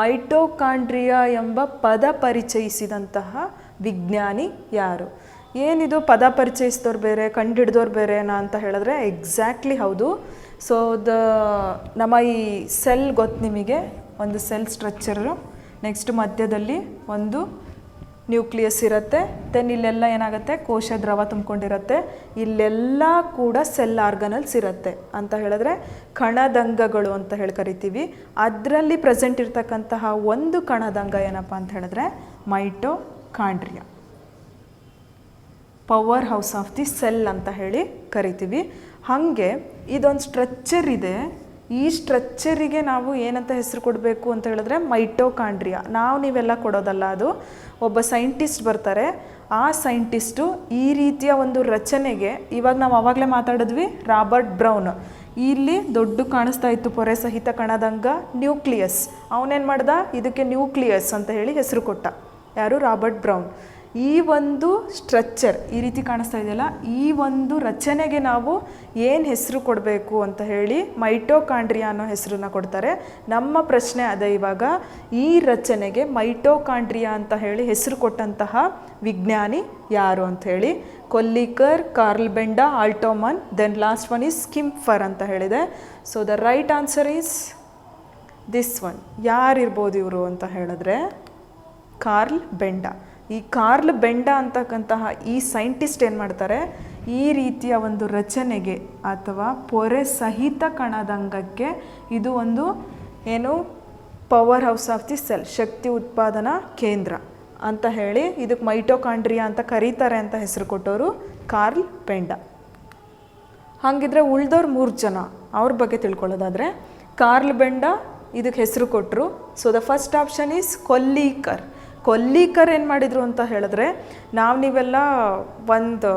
mitochondria ಎಂಬ ಪದ ಪರಿಚಯಿಸಿದಂತಹ ವಿಜ್ಞಾನಿ ಯಾರು? ಏನಿದು ಪದ ಪರಿಚಯಿಸಿದವ್ರು ಬೇರೆ ಕಂಡುಹಿಡಿದವ್ರು ಬೇರೆನಾ ಅಂತ ಹೇಳಿದ್ರೆ ಎಕ್ಸಾಕ್ಟ್ಲಿ ಹೌದು. ಸೊ ನಮ್ಮ ಈ ಸೆಲ್ ಗೊತ್ತು ನಿಮಗೆ, ಒಂದು ಸೆಲ್ ಸ್ಟ್ರಕ್ಚರು, ನೆಕ್ಸ್ಟ್ ಮಧ್ಯದಲ್ಲಿ ಒಂದು ನ್ಯೂಕ್ಲಿಯಸ್ ಇರುತ್ತೆ, ದೆನ್ ಇಲ್ಲೆಲ್ಲ ಏನಾಗುತ್ತೆ ಕೋಶ ದ್ರವ ತುಂಬಿಕೊಂಡಿರುತ್ತೆ, ಇಲ್ಲೆಲ್ಲ ಕೂಡ ಸೆಲ್ ಆರ್ಗನಲ್ಸ್ ಇರುತ್ತೆ ಅಂತ ಹೇಳಿದ್ರೆ ಕಣದಂಗಗಳು ಅಂತ ಹೇಳಿ ಕರಿತೀವಿ. ಅದರಲ್ಲಿ ಪ್ರೆಸೆಂಟ್ ಇರ್ತಕ್ಕಂತಹ ಒಂದು ಕಣದಂಗ ಏನಪ್ಪ ಅಂತ ಹೇಳಿದ್ರೆ mitochondria, power house of the cell ಅಂತ ಹೇಳಿ ಕರಿತೀವಿ. ಹಾಗೆ ಇದೊಂದು ಸ್ಟ್ರಕ್ಚರ್ ಇದೆ, ಈ ಸ್ಟ್ರಕ್ಚರಿಗೆ ನಾವು ಏನಂತ ಹೆಸರು ಕೊಡಬೇಕು ಅಂತ ಹೇಳಿದ್ರೆ ಮೈಟೋಕಾಂಡ್ರಿಯಾ. ನೀವೆಲ್ಲ ಕೊಡೋದಲ್ಲ, ಅದು ಒಬ್ಬ ಸೈಂಟಿಸ್ಟ್ ಬರ್ತಾರೆ. ಆ ಸೈಂಟಿಸ್ಟು ಈ ರೀತಿಯ ಒಂದು ರಚನೆಗೆ, ಇವಾಗ ನಾವು ಆವಾಗಲೇ ಮಾತಾಡಿದ್ವಿ ರಾಬರ್ಟ್ ಬ್ರೌನ್, ಇಲ್ಲಿ ದೊಡ್ಡ ಕಾಣಿಸ್ತಾ ಇತ್ತು ಪೊರೆ ಸಹಿತ ಕಣದಂಗ ನ್ಯೂಕ್ಲಿಯಸ್. ಅವನೇನು ಮಾಡ್ದ, ಇದಕ್ಕೆ ನ್ಯೂಕ್ಲಿಯಸ್ ಅಂತ ಹೇಳಿ ಹೆಸರು ಕೊಟ್ಟ. ಯಾರು? Robert brown. ಈ ಒಂದು ಸ್ಟ್ರಕ್ಚರ್ ಈ ರೀತಿ ಕಾಣಿಸ್ತಾ ಇದೆಯಲ್ಲ, ಈ ಒಂದು ರಚನೆಗೆ ನಾವು ಏನು ಹೆಸರು ಕೊಡಬೇಕು ಅಂತ ಹೇಳಿ ಮೈಟೋಕಾಂಡ್ರಿಯಾ ಅನ್ನೋ ಹೆಸರನ್ನ ಕೊಡ್ತಾರೆ. ನಮ್ಮ ಪ್ರಶ್ನೆ ಅದೇ ಇವಾಗ, ಈ ರಚನೆಗೆ ಮೈಟೋಕಾಂಡ್ರಿಯಾ ಅಂತ ಹೇಳಿ ಹೆಸರು ಕೊಟ್ಟಂತಹ ವಿಜ್ಞಾನಿ ಯಾರು ಅಂತ ಹೇಳಿ. Kolliker, Carl Benda, Altmann, then last one is Schimper ಅಂತ ಹೇಳಿದೆ. So the right answer is this one. ಯಾರಿರ್ಬೋದು ಇವರು ಅಂತ ಹೇಳಿದ್ರೆ ಕಾರ್ಲ್ ಬೆಂಡಾ. ಈ ಕಾರ್ಲ್ ಬೆಂಡಾ ಅಂತಕ್ಕಂತಹ ಈ ಸೈಂಟಿಸ್ಟ್ ಏನು ಮಾಡ್ತಾರೆ, ಈ ರೀತಿಯ ಒಂದು ರಚನೆಗೆ ಅಥವಾ ಪೊರೆ ಸಹಿತ ಕಣದಂಗಕ್ಕೆ ಇದು ಒಂದು ಏನು powerhouse of the cell, ಶಕ್ತಿ ಉತ್ಪಾದನಾ ಕೇಂದ್ರ ಅಂತ ಹೇಳಿ ಇದಕ್ಕೆ ಮೈಟೋಕಾಂಡ್ರಿಯಾ ಅಂತ ಕರೀತಾರೆ ಅಂತ ಹೆಸರು ಕೊಟ್ಟವರು ಕಾರ್ಲ್ ಬೆಂಡಾ. ಹಾಗಿದ್ರೆ ಉಳಿದವ್ರು 3 ಜನ, ಅವ್ರ ಬಗ್ಗೆ ತಿಳ್ಕೊಳ್ಳೋದಾದರೆ ಕಾರ್ಲ್ ಬೆಂಡಾ ಇದಕ್ಕೆ ಹೆಸರು ಕೊಟ್ಟರು. So the first option is Kolliker. Kolliker ಏನು ಮಾಡಿದರು ಅಂತ ಹೇಳಿದ್ರೆ, ನೀವೆಲ್ಲ ಒಂದು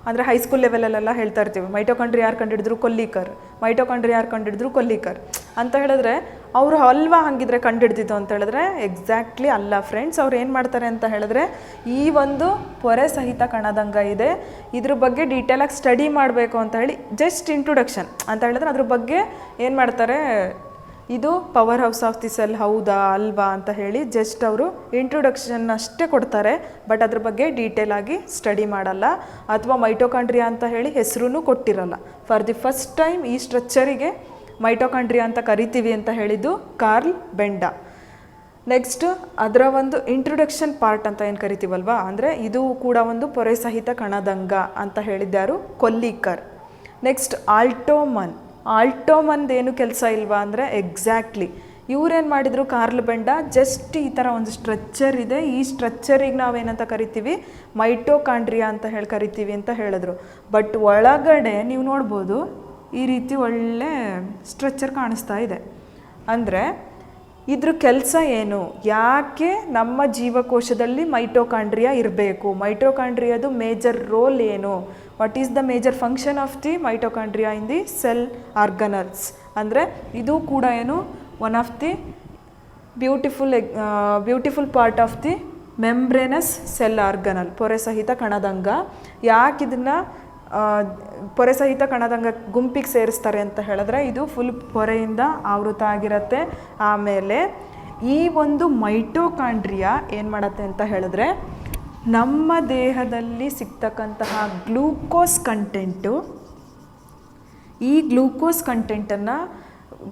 ಅಂದರೆ ಹೈಸ್ಕೂಲ್ ಲೆವೆಲಲ್ಲೆಲ್ಲ ಹೇಳ್ತಾ ಇರ್ತೀವಿ ಮೈಟೋಕಾಂಡ್ರಿಯಾ ಯಾರು ಕಂಡಿಡಿದ್ರು, ಕೊಲ್ಲೀಕರ್. ಮೈಟೋಕಾಂಡ್ರಿಯಾ ಯಾರು ಕಂಡಿಡಿದ್ರು, ಕೊಲ್ಲೀಕರ್ ಅಂತ ಹೇಳಿದ್ರೆ ಅವರು ಅಲ್ವಾ ಹಾಗಿದ್ರೆ ಕಂಡುಹಿಡ್ದಿದ್ದು ಅಂತ ಹೇಳಿದ್ರೆ ಎಕ್ಸಾಕ್ಟ್ಲಿ ಅಲ್ಲ ಫ್ರೆಂಡ್ಸ್. ಅವ್ರು ಏನು ಮಾಡ್ತಾರೆ ಅಂತ ಹೇಳಿದ್ರೆ, ಈ ಒಂದು ಪೊರೆ ಸಹಿತ ಕಣದಂಗ ಇದೆ, ಇದ್ರ ಬಗ್ಗೆ ಡೀಟೇಲಾಗಿ ಸ್ಟಡಿ ಮಾಡಬೇಕು ಅಂತ ಹೇಳಿ ಜಸ್ಟ್ ಇಂಟ್ರೊಡಕ್ಷನ್ ಅಂತ ಹೇಳಿದ್ರೆ ಅದ್ರ ಬಗ್ಗೆ ಏನು ಮಾಡ್ತಾರೆ, ಇದು power house of the cell ಹೌದಾ ಅಲ್ವಾ ಅಂತ ಹೇಳಿ ಜಸ್ಟ್ ಅವರು ಇಂಟ್ರೊಡಕ್ಷನ್ ಅಷ್ಟೇ ಕೊಡ್ತಾರೆ. ಬಟ್ ಅದ್ರ ಬಗ್ಗೆ ಡೀಟೇಲ್ ಆಗಿ ಸ್ಟಡಿ ಮಾಡಲ್ಲ, ಅಥವಾ ಮೈಟೋಕಾಂಡ್ರಿಯಾ ಅಂತ ಹೇಳಿ ಹೆಸರು ಕೊಟ್ಟಿರಲ್ಲ. ಫಾರ್ ದಿ ಫಸ್ಟ್ ಟೈಮ್ ಈ ಸ್ಟ್ರಕ್ಚರಿಗೆ ಮೈಟೋಕಾಂಡ್ರಿಯಾ ಅಂತ ಕರಿತೀವಿ ಅಂತ ಹೇಳಿದ್ದು ಕಾರ್ಲ್ ಬೆಂಡಾ. ನೆಕ್ಸ್ಟ್ ಅದರ ಒಂದು ಇಂಟ್ರೊಡಕ್ಷನ್ ಪಾರ್ಟ್ ಅಂತ ಏನು ಕರಿತೀವಲ್ವಾ, ಅಂದರೆ ಇದು ಕೂಡ ಒಂದು ಪೊರೆ ಸಹಿತ ಕಣದಂಗ ಅಂತ ಹೇಳಿದ್ಯಾರು, ಕೊಲ್ಲೀಕರ್. ನೆಕ್ಸ್ಟ್ ಆಲ್ಟೋಮನ್ ಏನು ಕೆಲಸ ಇಲ್ವಾ ಅಂದರೆ ಎಕ್ಸಾಕ್ಟ್ಲಿ ಇವ್ರೇನು ಮಾಡಿದರು, ಕಾರ್ಲ್ ಬೆಂಡಾ ಜಸ್ಟ್ ಈ ಥರ ಒಂದು ಸ್ಟ್ರಕ್ಚರ್ ಇದೆ, ಈ ಸ್ಟ್ರಕ್ಚರಿಗೆ ನಾವೇನಂತ ಕರಿತೀವಿ ಮೈಟೋಕಾಂಡ್ರಿಯಾ ಅಂತ ಹೇಳಿ ಕರಿತೀವಿ ಅಂತ ಹೇಳಿದ್ರು. ಬಟ್ ಒಳಗಡೆ ನೀವು ನೋಡ್ಬೋದು ಈ ರೀತಿ ಒಳ್ಳೆ ಸ್ಟ್ರಕ್ಚರ್ ಕಾಣಿಸ್ತಾ ಇದೆ. ಅಂದರೆ ಇದ್ರ ಕೆಲಸ ಏನು, ಯಾಕೆ ನಮ್ಮ ಜೀವಕೋಶದಲ್ಲಿ ಮೈಟೋಕಾಂಡ್ರಿಯಾ ಇರಬೇಕು, ಮೈಟೋಕಾಂಡ್ರಿಯಾದು ಮೇಜರ್ ರೋಲ್ ಏನು, what is the major function of the mitochondria in the cell organelles. ಅಂದರೆ ಇದು ಕೂಡ ಏನು one of the beautiful part of the membranous cell organelle, ಪೊರೆ ಸಹಿತ ಕಣದಂಗ. ಯಾಕೆ ಇದನ್ನು ಪೊರೆ ಸಹಿತ ಕಣದಂಗ ಗುಂಪಿಗೆ ಸೇರಿಸ್ತಾರೆ ಅಂತ ಹೇಳಿದ್ರೆ, ಇದು ಫುಲ್ ಪೊರೆಯಿಂದ ಆವೃತ ಆಗಿರುತ್ತೆ. ಆಮೇಲೆ ಈ ಒಂದು ಮೈಟೋಕಾಂಡ್ರಿಯಾ ಏನು ಮಾಡುತ್ತೆ ಅಂತ ಹೇಳಿದ್ರೆ, ನಮ್ಮ ದೇಹದಲ್ಲಿ ಸಿಗ್ತಕ್ಕಂತಹ ಗ್ಲೂಕೋಸ್ ಕಂಟೆಂಟು, ಈ ಗ್ಲೂಕೋಸ್ ಕಂಟೆಂಟನ್ನು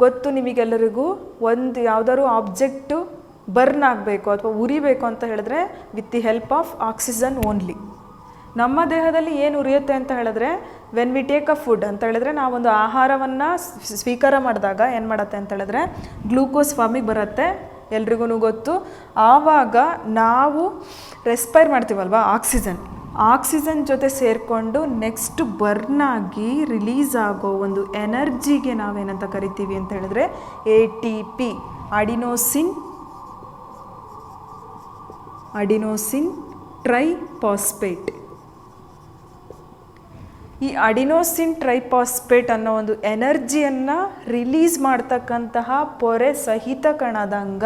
ಗೊತ್ತು ನಿಮಗೆಲ್ಲರಿಗೂ, ಒಂದು ಯಾವುದಾದ್ರು ಆಬ್ಜೆಕ್ಟು ಬರ್ನ್ ಆಗಬೇಕು ಅಥವಾ ಉರಿಬೇಕು ಅಂತ ಹೇಳಿದ್ರೆ with the help of oxygen only. ನಮ್ಮ ದೇಹದಲ್ಲಿ ಏನು ಉರಿಯುತ್ತೆ ಅಂತ ಹೇಳಿದ್ರೆ, when we take a food ಅಂತ ಹೇಳಿದ್ರೆ, ನಾವೊಂದು ಆಹಾರವನ್ನು ಸ್ವೀಕಾರ ಮಾಡಿದಾಗ ಏನು ಮಾಡುತ್ತೆ ಅಂತ ಹೇಳಿದ್ರೆ ಗ್ಲೂಕೋಸ್ ಫಾರ್ಮಿಗೆ ಬರುತ್ತೆ, ಎಲ್ರಿಗೂ ಗೊತ್ತು. ಆವಾಗ ನಾವು ರೆಸ್ಪೈರ್ ಮಾಡ್ತೀವಲ್ವ, ಆಕ್ಸಿಜನ್ ಜೊತೆ ಸೇರಿಕೊಂಡು ನೆಕ್ಸ್ಟ್ ಬರ್ನ್ ಆಗಿ ರಿಲೀಸ್ ಆಗೋ ಒಂದು ಎನರ್ಜಿಗೆ ನಾವೇನಂತ ಕರಿತೀವಿ ಅಂತ ಹೇಳಿದ್ರೆ ATP, ಅಡಿನೋಸಿನ್ ಟ್ರೈಫಾಸ್ಫೇಟ್. ಈ ಅಡಿನೋಸಿನ್ ಟ್ರೈಫಾಸ್ಫೇಟ್ ಅನ್ನೋ ಒಂದು ಎನರ್ಜಿಯನ್ನು ರಿಲೀಸ್ ಮಾಡ್ತಕ್ಕಂತಹ ಪೊರೆ ಸಹಿತ ಕಣದಂಗ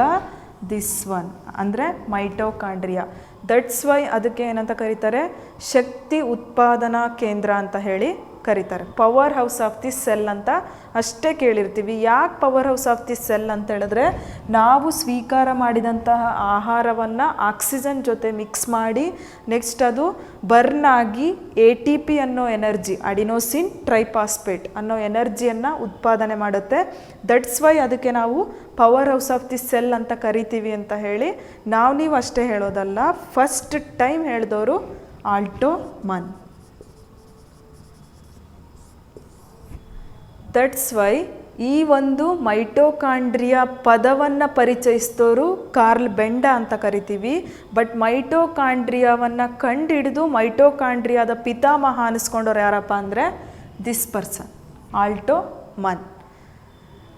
ದಿಸ್ ಒನ್ ಅಂದರೆ ಮೈಟೋಕಾಂಡ್ರಿಯಾ. ದಟ್ಸ್ ವೈ ಅದಕ್ಕೆ ಏನಂತ ಕರೀತಾರೆ, ಶಕ್ತಿ ಉತ್ಪಾದನಾ ಕೇಂದ್ರ ಅಂತ ಹೇಳಿ ಕರೀತಾರೆ. Power house of the cell ಅಂತ ಅಷ್ಟೇ ಕೇಳಿರ್ತೀವಿ. ಯಾಕೆ power house of the cell ಅಂತ ಹೇಳಿದ್ರೆ, ನಾವು ಸ್ವೀಕಾರ ಮಾಡಿದಂತಹ ಆಹಾರವನ್ನು ಆಕ್ಸಿಜನ್ ಜೊತೆ ಮಿಕ್ಸ್ ಮಾಡಿ ನೆಕ್ಸ್ಟ್ ಅದು ಬರ್ನ್ ಆಗಿ ATP ಅನ್ನೋ ಎನರ್ಜಿ, ಅಡಿನೋಸಿನ್ ಟ್ರೈಫಾಸ್ಫೇಟ್ ಅನ್ನೋ ಎನರ್ಜಿಯನ್ನು ಉತ್ಪಾದನೆ ಮಾಡುತ್ತೆ. ದಟ್ಸ್ ವೈ ಅದಕ್ಕೆ ನಾವು power house of the cell ಅಂತ ಕರಿತೀವಿ ಅಂತ ಹೇಳಿ ನೀವು ಅಷ್ಟೇ ಹೇಳೋದಲ್ಲ, ಫಸ್ಟ್ ಟೈಮ್ ಹೇಳಿದವರು ಆಲ್ಟೋಮನ್. ದಟ್ಸ್ ವೈ ಈ ಒಂದು ಮೈಟೋಕಾಂಡ್ರಿಯಾ ಪದವನ್ನು ಪರಿಚಯಿಸಿದವರು ಕಾರ್ಲ್ ಬೆಂಡಾ ಅಂತ ಕರಿತೀವಿ. ಬಟ್ ಮೈಟೋಕಾಂಡ್ರಿಯಾವನ್ನು ಕಂಡುಹಿಡಿದು ಮೈಟೋಕಾಂಡ್ರಿಯಾದ ಪಿತಾಮಹ ಅನ್ನಿಸ್ಕೊಂಡವ್ರು ಯಾರಪ್ಪ ಅಂದರೆ ದಿಸ್ ಪರ್ಸನ್, ಆಲ್ಟೋಮನ್.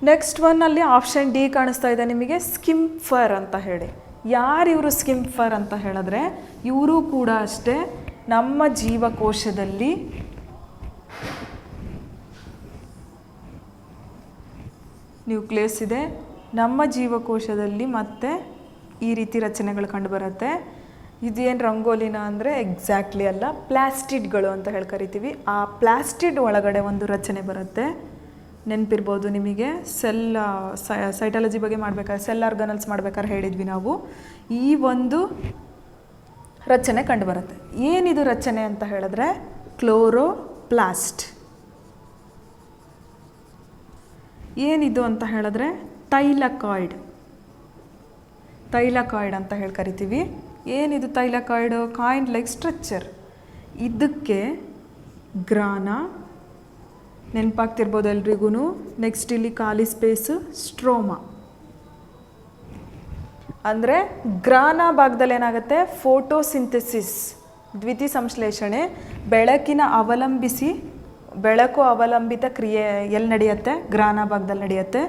ನೆಕ್ಸ್ಟ್ ಒನ್ನಲ್ಲಿ ಆಪ್ಷನ್ ಡಿ ಕಾಣಿಸ್ತಾ ಇದೆ ನಿಮಗೆ, ಸ್ಕಿಂಫರ್ ಅಂತ ಹೇಳಿ. ಯಾರು ಇವರು ಸ್ಕಿಂಫರ್ ಅಂತ ಹೇಳಿದ್ರೆ, ಇವರು ಕೂಡ ಅಷ್ಟೇ ನಮ್ಮ ಜೀವಕೋಶದಲ್ಲಿ ನ್ಯೂಕ್ಲಿಯಸ್ ಇದೆ. ನಮ್ಮ ಜೀವಕೋಶದಲ್ಲಿ ಮತ್ತೆ ಈ ರೀತಿ ರಚನೆಗಳು ಕಂಡುಬರುತ್ತೆ. ಇದೇನು ರಂಗೋಲಿನ ಅಂದರೆ ಎಕ್ಸಾಕ್ಟ್ಲಿ ಅಲ್ಲ, ಪ್ಲಾಸ್ಟಿಡ್ಗಳು ಅಂತ ಹೇಳಿ ಕರಿತೀವಿ. ಆ ಪ್ಲಾಸ್ಟಿಡ್ ಒಳಗಡೆ ಒಂದು ರಚನೆ ಬರುತ್ತೆ. ನೆನಪಿರ್ಬೋದು ನಿಮಗೆ, ಸೈಟಾಲಜಿ ಬಗ್ಗೆ ಮಾಡ್ಬೇಕಾದ್ರೆ, ಸೆಲ್ ಆರ್ಗನಲ್ಸ್ ಮಾಡ್ಬೇಕಾದ್ರೆ ಹೇಳಿದ್ವಿ ನಾವು. ಈ ಒಂದು ರಚನೆ ಕಂಡುಬರುತ್ತೆ. ಏನಿದು ರಚನೆ ಅಂತ ಹೇಳಿದ್ರೆ ಕ್ಲೋರೋಪ್ಲಾಸ್ಟ್. ಏನಿದು ಅಂತ ಹೇಳಿದ್ರೆ ಥೈಲಕಾಯ್ಡ್ ಅಂತ ಹೇಳಿ ಕರಿತೀವಿ. ಏನಿದು ಥೈಲಕಾಯ್ಡ್? Coin like structure. ಇದಕ್ಕೆ ಗ್ರಾನ ನೆನಪಾಗ್ತಿರ್ಬೋದು ಎಲ್ರಿಗೂ. ನೆಕ್ಸ್ಟ್ ಇಲ್ಲಿ ಖಾಲಿ ಸ್ಪೇಸ್ ಸ್ಟ್ರೋಮಾ. ಅಂದರೆ ಗ್ರಾನ ಭಾಗದಲ್ಲಿ ಏನಾಗುತ್ತೆ, ಫೋಟೋಸಿಂಥಸಿಸ್ ದ್ವಿತೀಯ ಸಂಶ್ಲೇಷಣೆ, ಬೆಳಕು ಅವಲಂಬಿತ ಕ್ರಿಯೆ ಎಲ್ಲಿ ನಡೆಯುತ್ತೆ? ಗ್ರಾನ ಭಾಗದಲ್ಲಿ ನಡೆಯುತ್ತೆ.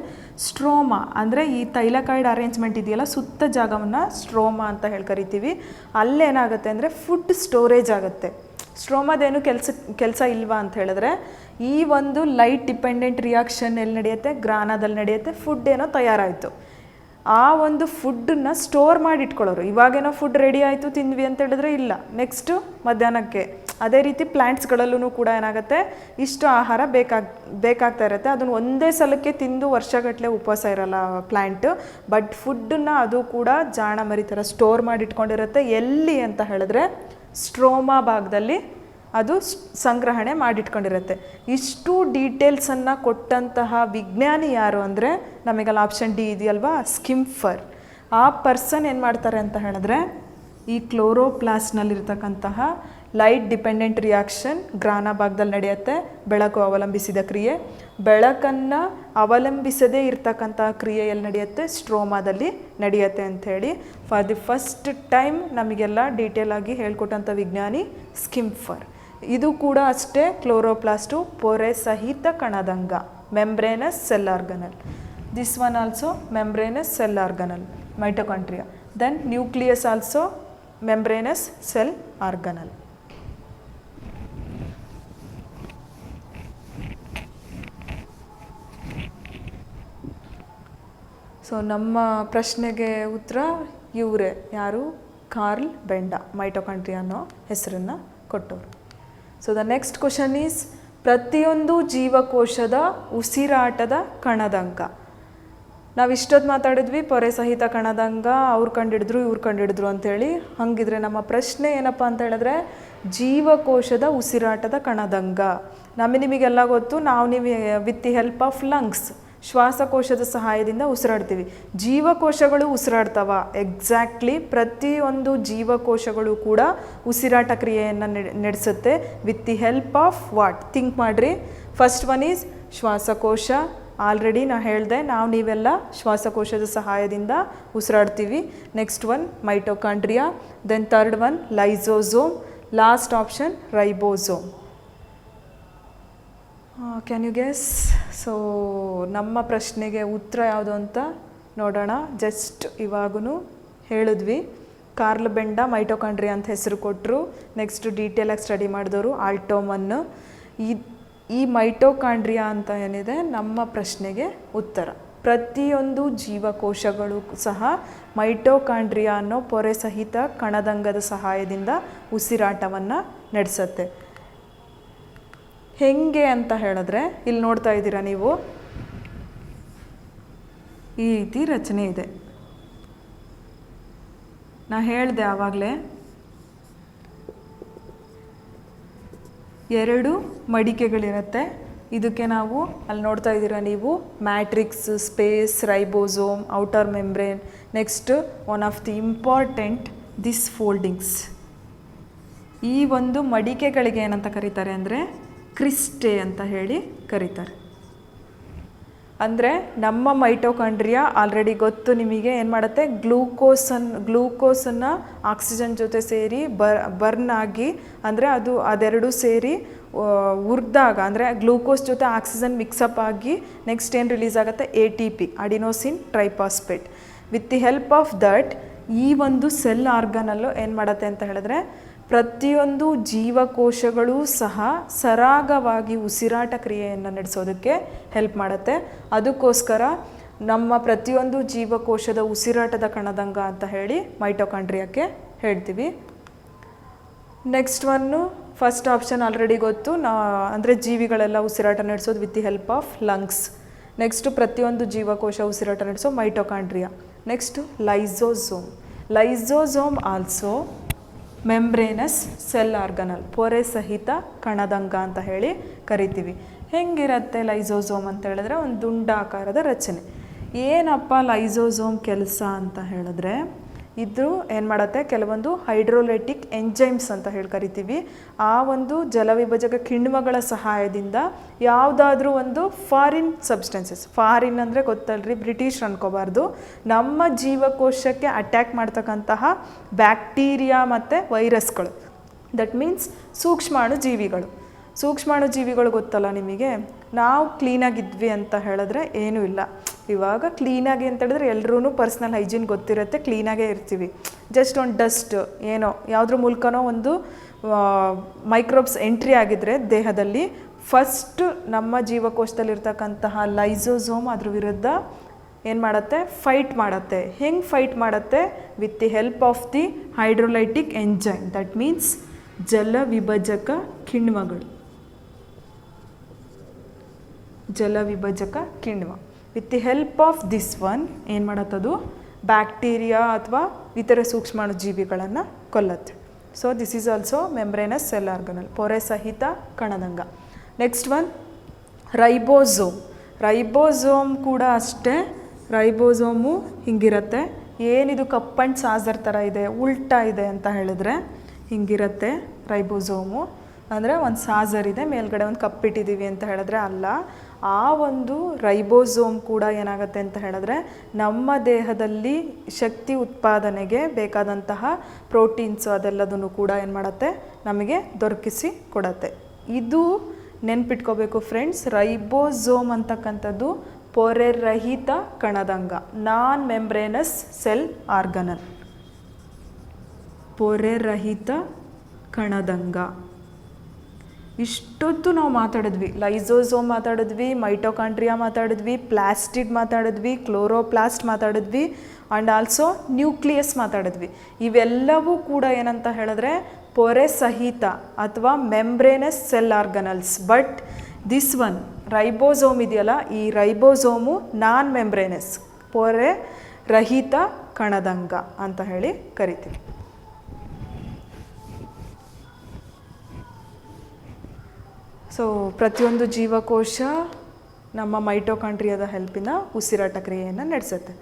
ಸ್ಟ್ರೋಮಾ ಅಂದರೆ ಈ ಥೈಲಕಾಯ್ಡ್ ಅರೇಂಜ್ಮೆಂಟ್ ಇದೆಯಲ್ಲ, ಸುತ್ತ ಜಾಗವನ್ನು ಸ್ಟ್ರೋಮಾ ಅಂತ ಹೇಳಿ ಕರಿತೀವಿ. ಅಲ್ಲೇನಾಗುತ್ತೆ ಅಂದರೆ ಫುಡ್ ಸ್ಟೋರೇಜ್ ಆಗುತ್ತೆ. ಸ್ಟ್ರೋಮಾದೇನು ಕೆಲಸ ಇಲ್ವಾ ಅಂತ ಹೇಳಿದ್ರೆ, ಈ ಒಂದು ಲೈಟ್ ಡಿಪೆಂಡೆಂಟ್ ರಿಯಾಕ್ಷನ್ ಎಲ್ಲಿ ನಡೆಯುತ್ತೆ? ಗ್ರಾನದಲ್ಲಿ ನಡೆಯುತ್ತೆ. ಫುಡ್ ಏನೋ ತಯಾರಾಯಿತು, ಆ ಒಂದು ಫುಡ್ಡನ್ನು ಸ್ಟೋರ್ ಮಾಡಿ ಇಟ್ಕೊಳ್ಳೋರು. ಇವಾಗೇನೋ ಫುಡ್ ರೆಡಿ ಆಯಿತು ತಿಂದ್ವಿ ಅಂತ ಹೇಳಿದ್ರೆ ಇಲ್ಲ, ನೆಕ್ಸ್ಟು ಮಧ್ಯಾಹ್ನಕ್ಕೆ. ಅದೇ ರೀತಿ ಪ್ಲ್ಯಾಂಟ್ಸ್ಗಳಲ್ಲೂ ಕೂಡ ಏನಾಗುತ್ತೆ, ಇಷ್ಟು ಆಹಾರ ಬೇಕಾಗ್ತಾ ಇರುತ್ತೆ. ಅದನ್ನು ಒಂದೇ ಸಲಕ್ಕೆ ತಿಂದು ವರ್ಷಗಟ್ಟಲೆ ಉಪವಾಸ ಇರಲ್ಲ ಪ್ಲ್ಯಾಂಟ್. ಬಟ್ ಫುಡ್ಡನ್ನು ಅದು ಕೂಡ ಜಾಣ ಮರಿ ಥರ ಸ್ಟೋರ್ ಮಾಡಿ ಇಟ್ಕೊಂಡಿರುತ್ತೆ. ಎಲ್ಲಿ ಅಂತ ಹೇಳಿದ್ರೆ ಸ್ಟ್ರೋಮಾ ಭಾಗದಲ್ಲಿ ಅದು ಸಂಗ್ರಹಣೆ ಮಾಡಿಟ್ಕೊಂಡಿರುತ್ತೆ. ಇಷ್ಟು ಡೀಟೇಲ್ಸನ್ನು ಕೊಟ್ಟಂತಹ ವಿಜ್ಞಾನಿ ಯಾರು ಅಂದರೆ, ನಮಗೆಲ್ಲ ಆಪ್ಷನ್ ಡಿ ಇದೆಯಲ್ವಾ, ಸ್ಕಿಂಫರ್. ಆ ಪರ್ಸನ್ ಏನು ಮಾಡ್ತಾರೆ ಅಂತ ಹೇಳಿದ್ರೆ, ಈ ಕ್ಲೋರೋಪ್ಲಾಸ್ಟ್ನಲ್ಲಿರ್ತಕ್ಕಂತಹ ಲೈಟ್ ಡಿಪೆಂಡೆಂಟ್ ರಿಯಾಕ್ಷನ್ ಗ್ರಾನ ಭಾಗದಲ್ಲಿ ನಡೆಯುತ್ತೆ. ಬೆಳಕು ಅವಲಂಬಿಸಿದ ಕ್ರಿಯೆ. ಬೆಳಕನ್ನು ಅವಲಂಬಿಸದೇ ಇರ್ತಕ್ಕಂತಹ ಕ್ರಿಯೆ ಎಲ್ಲಿ ನಡೆಯುತ್ತೆ? ಸ್ಟ್ರೋಮಾದಲ್ಲಿ ನಡೆಯುತ್ತೆ ಅಂಥೇಳಿ ಫಾರ್ ದಿ ಫಸ್ಟ್ ಟೈಮ್ ನಮಗೆಲ್ಲ ಡೀಟೇಲ್ ಆಗಿ ಹೇಳ್ಕೊಟ್ಟಂಥ ವಿಜ್ಞಾನಿ ಸ್ಕಿಂಫರ್. ಇದು ಕೂಡ ಅಷ್ಟೇ, ಕ್ಲೋರೋಪ್ಲಾಸ್ಟು ಪೊರೆ ಸಹಿತ ಕಣದಂಗ, membranous cell organelle. This one also membranous cell organelle, mitochondria. Then nucleus also membranous cell organelle. So ನಮ್ಮ ಪ್ರಶ್ನೆಗೆ ಉತ್ತರ ಇವರೇ. ಯಾರು? ಕಾರ್ಲ್ ಬೆಂಡಾ, ಮೈಟೊಕಾಂಡ್ರಿಯಾ ಅನ್ನೋ ಹೆಸರನ್ನು ಕೊಟ್ಟವರು. So the next question is, ಪ್ರತಿಯೊಂದು ಜೀವಕೋಶದ ಉಸಿರಾಟದ ಕಣದಂಕ. ನಾವು ಇಷ್ಟೊತ್ತು ಮಾತಾಡಿದ್ವಿ ಪೊರೆ ಸಹಿತ ಕಣದಂಗ, ಅವ್ರು ಕಂಡಿಡಿದ್ರು ಇವ್ರು ಕಂಡಿಡಿದ್ರು ಅಂಥೇಳಿ. ಹಾಗಿದ್ರೆ ನಮ್ಮ ಪ್ರಶ್ನೆ ಏನಪ್ಪ ಅಂತ ಹೇಳಿದ್ರೆ, ಜೀವಕೋಶದ ಉಸಿರಾಟದ ಕಣದಂಗ. ನಿಮಗೆಲ್ಲ ಗೊತ್ತು, ನೀವು with the help of lungs, ಶ್ವಾಸಕೋಶದ ಸಹಾಯದಿಂದ ಉಸಿರಾಡ್ತೀವಿ. ಜೀವಕೋಶಗಳು ಉಸಿರಾಡ್ತವ? ಎಕ್ಸಾಕ್ಟ್ಲಿ. ಪ್ರತಿಯೊಂದು ಜೀವಕೋಶಗಳು ಕೂಡ ಉಸಿರಾಟ ಕ್ರಿಯೆಯನ್ನು ನಡೆಸುತ್ತೆ. With the help of what? Think ಮಾಡಿರಿ. ಫಸ್ಟ್ ಒನ್ ಈಸ್ ಶ್ವಾಸಕೋಶ. ಆಲ್ರೆಡಿ ನಾನು ಹೇಳಿದೆ, ನೀವೆಲ್ಲ ಶ್ವಾಸಕೋಶದ ಸಹಾಯದಿಂದ ಉಸಿರಾಡ್ತೀವಿ. Next one mitochondria. Then third one lysosome. Last option ribosome. Can you guess? So ನಮ್ಮ ಪ್ರಶ್ನೆಗೆ ಉತ್ತರ ಯಾವುದು ಅಂತ ನೋಡೋಣ. ಜಸ್ಟ್ ಇವಾಗೂ ಹೇಳಿದ್ವಿ, ಕಾರ್ಲ್ ಬೆಂಡಾ ಮೈಟೊಕಾಂಡ್ರಿಯಾ ಅಂತ ಹೆಸರು ಕೊಟ್ಟರು. ನೆಕ್ಸ್ಟ್ ಡೀಟೇಲಾಗಿ ಸ್ಟಡಿ ಮಾಡಿದವರು ಆಲ್ಟೋಮನ್ನು. ಈ ಮೈಟೊಕಾಂಡ್ರಿಯಾ ಅಂತ ಏನಿದೆ ನಮ್ಮ ಪ್ರಶ್ನೆಗೆ ಉತ್ತರ. ಪ್ರತಿಯೊಂದು ಜೀವಕೋಶಗಳು ಸಹ ಮೈಟೊಕಾಂಡ್ರಿಯಾ ಅನ್ನೋ ಪೊರೆ ಸಹಿತ ಕಣದಂಗದ ಸಹಾಯದಿಂದ ಉಸಿರಾಟವನ್ನು ನಡೆಸುತ್ತೆ. ಹೆಂಗೆ ಅಂತ ಹೇಳಿದ್ರೆ, ಇಲ್ಲಿ ನೋಡ್ತಾ ಇದ್ದೀರಾ ನೀವು, ಈ ರೀತಿ ರಚನೆ ಇದೆ. ನಾ ಹೇಳಿದೆ ಆವಾಗಲೇ, 2 ಮಡಿಕೆಗಳಿರುತ್ತೆ. ಇದಕ್ಕೆ ನಾವು ಅಲ್ಲಿ ನೋಡ್ತಾ ಇದ್ದೀರಾ ನೀವು, matrix, space, ribosome, outer membrane. Next one of the important, this foldings. ಈ ಒಂದು ಮಡಿಕೆಗಳಿಗೆ ಏನಂತ ಕರೀತಾರೆ ಅಂದರೆ ಕ್ರಿಸ್ಟೆ ಅಂತ ಹೇಳಿ ಕರೀತಾರೆ. ಅಂದರೆ ನಮ್ಮ ಮೈಟೋಕಾಂಡ್ರಿಯಾ ಆಲ್ರೆಡಿ ಗೊತ್ತು ನಿಮಗೆ ಏನು ಮಾಡುತ್ತೆ, ಗ್ಲೂಕೋಸನ್ನು ಆಕ್ಸಿಜನ್ ಜೊತೆ ಸೇರಿ ಬರ್ನ್ ಆಗಿ, ಅಂದರೆ ಅದೆರಡು ಸೇರಿ ಉರಿದಾಗ, ಅಂದರೆ ಗ್ಲೂಕೋಸ್ ಜೊತೆ ಆಕ್ಸಿಜನ್ ಮಿಕ್ಸಪ್ ಆಗಿ ನೆಕ್ಸ್ಟ್ ಏನು ರಿಲೀಸ್ ಆಗುತ್ತೆ, ATP adenosine triphosphate. With the help of that ಈ ಒಂದು ಸೆಲ್ ಆರ್ಗನಲ್ಲೂ ಏನು ಮಾಡುತ್ತೆ ಅಂತ ಹೇಳಿದ್ರೆ ಪ್ರತಿಯೊಂದು ಜೀವಕೋಶಗಳೂ ಸಹ ಸರಾಗವಾಗಿ ಉಸಿರಾಟ ಕ್ರಿಯೆಯನ್ನು ನಡೆಸೋದಕ್ಕೆ ಹೆಲ್ಪ್ ಮಾಡುತ್ತೆ. ಅದಕ್ಕೋಸ್ಕರ ನಮ್ಮ ಪ್ರತಿಯೊಂದು ಜೀವಕೋಶದ ಉಸಿರಾಟದ ಕಣದಂಗ ಅಂತ ಹೇಳಿ ಮೈಟೋಕಾಂಡ್ರಿಯಾಕ್ಕೆ ಹೇಳ್ತೀವಿ. Next one first option already ಗೊತ್ತು, ಅಂದರೆ ಜೀವಿಗಳೆಲ್ಲ ಉಸಿರಾಟ ನಡೆಸೋದು with the help of lungs. Next ಪ್ರತಿಯೊಂದು ಜೀವಕೋಶ ಉಸಿರಾಟ ನಡೆಸೋ mitochondria. Next lysosome also membranous cell organelle, ಪೊರೆ ಸಹಿತ ಕಣದಂಗ ಅಂತ ಹೇಳಿ ಕರಿತೀವಿ. ಹೆಂಗಿರುತ್ತೆ ಲೈಸೋಸೋಮ್ ಅಂತ ಹೇಳಿದ್ರೆ ಒಂದು ದುಂಡಾಕಾರದ ರಚನೆ. ಏನಪ್ಪ ಲೈಸೋಸೋಮ್ ಕೆಲಸ ಅಂತ ಹೇಳಿದ್ರೆ ಇದು ಏನು ಮಾಡುತ್ತೆ, ಕೆಲವೊಂದು ಹೈಡ್ರೋಲೈಟಿಕ್ ಎಂಜೈಮ್ಸ್ ಅಂತ ಹೇಳಿ ಕರಿತೀವಿ. ಆ ಒಂದು ಜಲವಿಭಜಕ ಕಿಣ್ವಗಳ ಸಹಾಯದಿಂದ ಯಾವುದಾದ್ರೂ ಒಂದು ಫಾರಿನ್ ಸಬ್ಸ್ಟೆನ್ಸಸ್, ಫಾರಿನ್ ಅಂದರೆ ಗೊತ್ತಲ್ರಿ, ಬ್ರಿಟಿಷ್ ಅನ್ಕೋಬಾರ್ದು, ನಮ್ಮ ಜೀವಕೋಶಕ್ಕೆ ಅಟ್ಯಾಕ್ ಮಾಡ್ತಕ್ಕಂತಹ ಬ್ಯಾಕ್ಟೀರಿಯಾ ಮತ್ತು ವೈರಸ್ಗಳು, ದಟ್ ಮೀನ್ಸ್ ಸೂಕ್ಷ್ಮಾಣುಜೀವಿಗಳು ಗೊತ್ತಲ್ಲ ನಿಮಗೆ. ನಾವು ಕ್ಲೀನಾಗಿದ್ವಿ ಅಂತ ಹೇಳಿದ್ರೆ ಏನೂ ಇಲ್ಲ. ಇವಾಗ ಕ್ಲೀನಾಗಿ ಅಂತ ಹೇಳಿದ್ರೆ ಎಲ್ಲರೂ ಪರ್ಸ್ನಲ್ ಹೈಜೀನ್ ಗೊತ್ತಿರುತ್ತೆ, ಕ್ಲೀನಾಗೇ ಇರ್ತೀವಿ. ಜಸ್ಟ್ ಒಂದು ಡಸ್ಟ್ ಏನೋ ಯಾವುದ್ರ ಮೂಲಕನೋ ಒಂದು ಮೈಕ್ರೋಬ್ಸ್ ಎಂಟ್ರಿ ಆಗಿದ್ರೆ ದೇಹದಲ್ಲಿ, ಫಸ್ಟ್ ನಮ್ಮ ಜೀವಕೋಶದಲ್ಲಿರ್ತಕ್ಕಂತಹ ಲೈಸೋಸೋಮ್ ಅದ್ರ ವಿರುದ್ಧ ಏನು ಮಾಡುತ್ತೆ, ಫೈಟ್ ಮಾಡುತ್ತೆ. ಹೆಂಗೆ ಫೈಟ್ ಮಾಡುತ್ತೆ, with the help of the hydrolytic enzyme, that means ಜಲವಿಭಜಕ ಕಿಣ್ವ. With the help of this one ಏನು ಮಾಡತ್ತದು, ಬ್ಯಾಕ್ಟೀರಿಯಾ ಅಥವಾ ಇತರ ಸೂಕ್ಷ್ಮಾಣುಜೀವಿಗಳನ್ನು ಕೊಲ್ಲತ್ತೆ. So this is also membranous cell organelle, ಪೊರೆ ಸಹಿತ ಕಣದಂಗ. ನೆಕ್ಸ್ಟ್ ಒನ್ ರೈಬೋಸೋಮ್ ಕೂಡ ಅಷ್ಟೇ. ರೈಬೋಸೋಮು ಹಿಂಗಿರುತ್ತೆ. ಏನಿದು ಕಪ್ ಆ್ಯಂಡ್ ಸಾಸರ್ ಥರ ಇದೆ, ಉಲ್ಟಾ ಇದೆ ಅಂತ ಹೇಳಿದ್ರೆ ಹಿಂಗಿರುತ್ತೆ ರೈಬೋಸೋಮು. ಅಂದರೆ ಒಂದು ಸಾಸರ್ ಇದೆ, ಮೇಲ್ಗಡೆ ಒಂದು ಕಪ್ಪಿಟ್ಟಿದ್ದೀವಿ ಅಂತ ಹೇಳಿದ್ರೆ ಅಲ್ಲ. ಆ ಒಂದು ರೈಬೋಸೋಮ್ ಕೂಡ ಏನಾಗುತ್ತೆ ಅಂತ ಹೇಳಿದ್ರೆ ನಮ್ಮ ದೇಹದಲ್ಲಿ ಶಕ್ತಿ ಉತ್ಪಾದನೆಗೆ ಬೇಕಾದಂತಹ ಪ್ರೋಟೀನ್ಸು ಅದೆಲ್ಲದನ್ನು ಕೂಡ ಏನು ಮಾಡುತ್ತೆ, ನಮಗೆ ದೊರಕಿಸಿ ಕೊಡುತ್ತೆ. ಇದು ನೆನ್ಪಿಟ್ಕೋಬೇಕು ಫ್ರೆಂಡ್ಸ್, ರೈಬೋಸೋಮ್ ಅಂತಕ್ಕಂಥದ್ದು ಪೊರೆ ರಹಿತ ಕಣದಂಗ, ನಾನ್ ಮೆಂಬ್ರೇನಸ್ ಸೆಲ್ ಆರ್ಗನಲ್, ಪೊರೆ ರಹಿತ ಕಣದಂಗ. ಇಷ್ಟೊತ್ತು ನಾವು ಮಾತಾಡಿದ್ವಿ, ಲೈಸೋಸೋಮ್ ಮಾತಾಡಿದ್ವಿ, ಮೈಟೋಕಾಂಡ್ರಿಯಾ ಮಾತಾಡಿದ್ವಿ, ಪ್ಲಾಸ್ಟಿಡ್ ಮಾತಾಡಿದ್ವಿ, ಕ್ಲೋರೋಪ್ಲಾಸ್ಟ್ ಮಾತಾಡಿದ್ವಿ, ಆ್ಯಂಡ್ ಆಲ್ಸೋ ನ್ಯೂಕ್ಲಿಯಸ್ ಮಾತಾಡಿದ್ವಿ. ಇವೆಲ್ಲವೂ ಕೂಡ ಏನಂತ ಹೇಳಿದ್ರೆ ಪೊರೆ ಸಹಿತ ಅಥವಾ membranous cell organelles. But this one ribosome ಇದೆಯಲ್ಲ, ಈ ರೈಬೋಸೋಮು ನಾನ್ ಮೆಂಬ್ರೇನಸ್, ಪೊರೆ ರಹಿತ ಕಣದಂಗ ಅಂತ ಹೇಳಿ ಕರಿತೀವಿ. ಸೊ ಪ್ರತಿಯೊಂದು ಜೀವಕೋಶ ನಮ್ಮ ಮೈಟೋಕಾಂಡ್ರಿಯಾದ ಹೆಲ್ಪಿನ ಉಸಿರಾಟ ಕ್ರಿಯೆಯನ್ನು ನಡೆಸುತ್ತೆ.